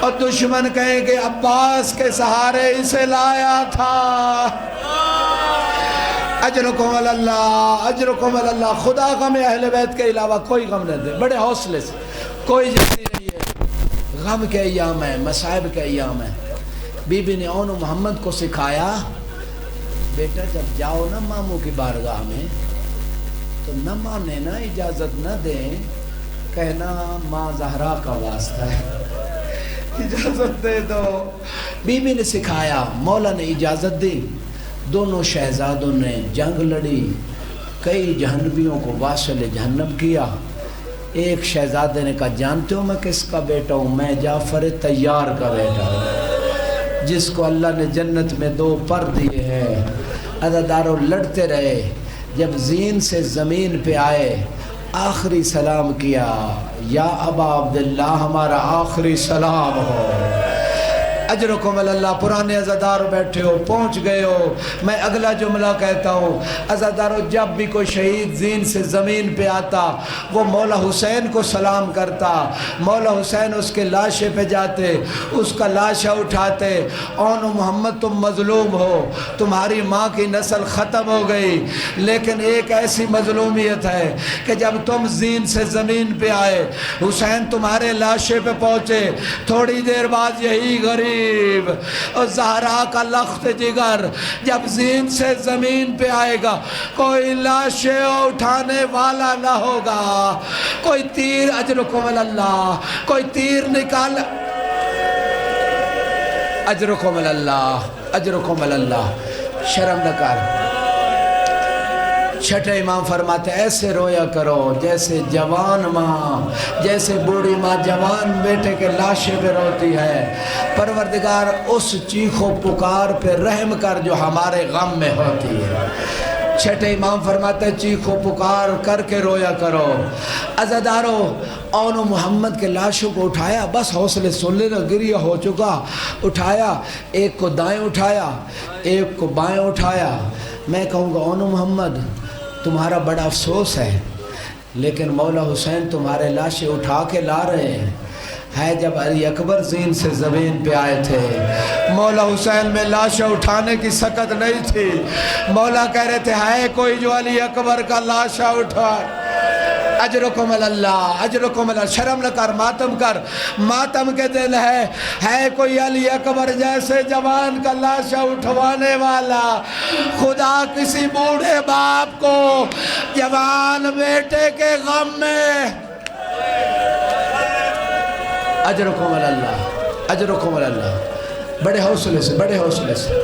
اور دشمن کہیں کہ عباس کے سہارے اسے لایا تھا. اجرکم اللہ اجرکم اللہ. خدا غم اہل بیت کے علاوہ کوئی غم نہ دے, بڑے حوصلے سے, کوئی جلدی نہیں ہے. غم کے ایام ہیں, مصائب کے ایام ہیں. بی بی نے اون محمد کو سکھایا, بیٹا جب جاؤ نا ماموں کی بارگاہ میں تو نہ مانے نا, اجازت نہ دیں, کہنا ماں زہرا کا واسطہ ہے, اجازت دے دو. بی بی نے سکھایا, مولا نے اجازت دی. دونوں شہزادوں نے جنگ لڑی, کئی جہنمیوں کو واصل جہنم کیا. ایک شہزادے نے کہا جانتے ہو میں کس کا بیٹا ہوں, میں جعفر طیار کا بیٹا ہوں, جس کو اللہ نے جنت میں 2 پر دیے ہیں. عزادارو لڑتے رہے, جب زین سے زمین پہ آئے آخری سلام کیا، یا ابا عبداللہ ہمارا آخری سلام ہو، اجرکم اللہ۔ پرانے عزادار بیٹھے ہو، پہنچ گئے ہو، میں اگلا جملہ کہتا ہوں، عزادارو جب بھی کوئی شہید زین سے زمین پہ آتا وہ مولا حسین کو سلام کرتا، مولا حسین اس کے لاشے پہ جاتے، اس کا لاشہ اٹھاتے، اون محمد تم مظلوم ہو، تمہاری ماں کی نسل ختم ہو گئی، لیکن ایک ایسی مظلومیت ہے کہ جب تم زین سے زمین پہ آئے، حسین تمہارے لاشے پہ پہنچے، تھوڑی دیر بعد یہی غریب اور زہرا کا لخت جگر جب زین سے زمین پہ آئے گا، کوئی لاشیں اٹھانے والا نہ ہوگا، کوئی تیر، اجرکم اللہ، کوئی تیر نکال، اجرکم اللہ، اجرکم اللہ، شرم نہ کر۔ چھٹے امام فرماتے ایسے رویا کرو جیسے جوان ماں، جیسے بوڑھی ماں جوان بیٹے کے لاشے پہ روتی ہے۔ پروردگار اس چیخ و پکار پہ رحم کر جو ہمارے غم میں ہوتی ہے۔ چھٹے امام فرماتے چیخ و پکار کر کے رویا کرو۔ عزادارو اون محمد کے لاشوں کو اٹھایا، بس حوصلے سن لینا، گریہ ہو چکا، اٹھایا، ایک کو دائیں اٹھایا، ایک کو بائیں اٹھایا۔ میں کہوں گا اون محمد تمہارا بڑا افسوس ہے، لیکن مولا حسین تمہارے لاشیں اٹھا کے لا رہے ہیں۔ ہے جب علی اکبر زین سے زمین پہ آئے تھے، مولا حسین میں لاشیں اٹھانے کی سکت نہیں تھی، مولا کہہ رہے تھے ہے کوئی جو علی اکبر کا لاشہ اٹھائے۔ اجرکم اللہ، اجرکم اللہ، شرم نہ کر، ماتم کر، ماتم کے دل ہے کوئی علی اکبر جیسے جوان کا لاشہ اٹھوانے والا؟ خدا کسی بوڑھے باپ کو جوان بیٹے کے غم میں، اجرکم اللہ، اجرکم اللہ، بڑے حوصلے سے، بڑے حوصلے سے۔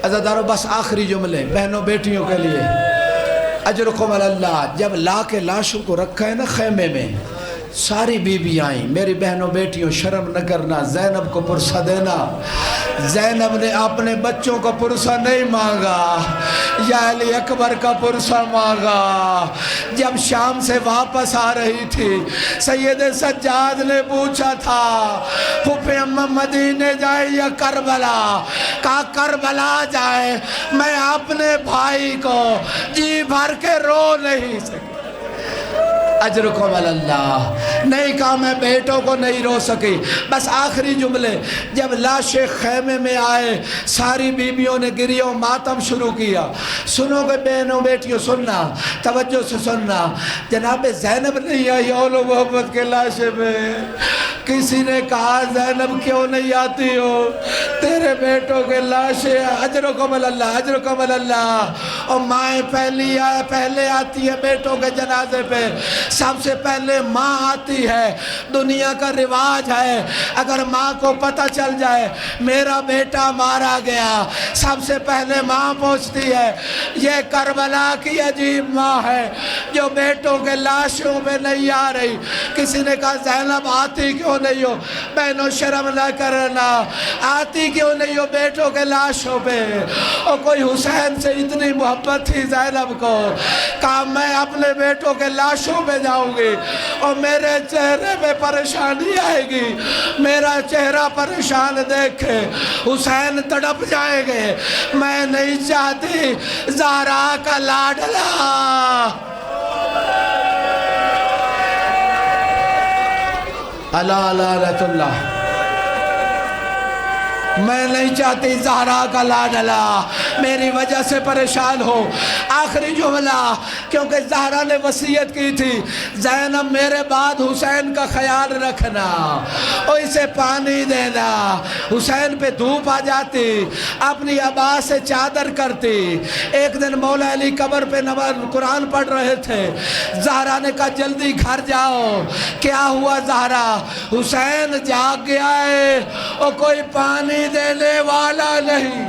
عزادارو بس آخری جملے بہنوں بیٹیوں کے لیے، اجرکم اللہ۔ جب لا کے لاشوں کو رکھا ہے نا خیمے میں، ساری بیوی آئیں، میری بہنوں بیٹیوں شرم نہ کرنا، زینب کو پرسہ دینا۔ زینب نے اپنے بچوں کا پرسہ نہیں مانگا، یا علی اکبر کا پرسہ مانگا۔ جب شام سے واپس آ رہی تھی، سید سجاد نے پوچھا تھا پھوپھی اماں مدینے جائے یا کربلا؟ کہا کربلا جائے، میں اپنے بھائی کو جی بھر کے رو نہیں سکی۔ اجرکم اللہ، نہیں کہا میں بیٹوں کو نہیں رو سکی۔ بس آخری جملے، جب لاشیں خیمے میں آئے، ساری بیویوں نے گریہ و ماتم شروع کیا۔ سنو گے بہنوں بیٹیوں، سننا، توجہ سے سننا۔ جناب زینب نہیں آئی اول محمد کے لاشے میں، کسی نے کہا زینب کیوں نہیں آتی ہو، تیرے بیٹوں کے لاشیں، اجرکم اللہ، اجرکم اللہ۔ اور مائیں پہلے آتی ہے بیٹوں کے جنازے پہ، سب سے پہلے ماں آتی ہے۔ دنیا کا رواج ہے اگر ماں کو پتہ چل جائے میرا بیٹا مارا گیا، سب سے پہلے ماں پہنچتی ہے۔ یہ کربلا کی عجیب ماں ہے جو بیٹوں کے لاشوں میں نہیں آ رہی۔ کسی نے کہا زینب آتی کیوں نہیں ہو؟ بہنوں شرم نہ کرنا، آتی کیوں نہیں ہو بیٹوں کے لاشوں پہ؟ اور کوئی حسین سے اتنی محبت تھی زینب کو، کہا میں اپنے بیٹوں کے لاشوں پہ جاؤں گی اور میرے چہرے پہ پریشانی آئے گی، میرا چہرہ پریشان دیکھے حسین تڑپ جائیں گے، میں نہیں چاہتی زہرا کا لاڈلا اللہ اللہ، میں نہیں چاہتی زہرا کا لاڈلا میری وجہ سے پریشان ہو۔ آخری جملہ، کیونکہ زہرا نے وصیت کی تھی زینب میرے بعد حسین کا خیال رکھنا اور اسے پانی دینا۔ حسین پہ دھوپ آ جاتی، اپنی عبا سے چادر کرتی۔ ایک دن مولا علی قبر پہ قرآن پڑھ رہے تھے، زہرا نے کہا جلدی گھر جاؤ۔ کیا ہوا زہرا؟ حسین جاگ گیا ہے اور کوئی پانی دینے والا نہیں۔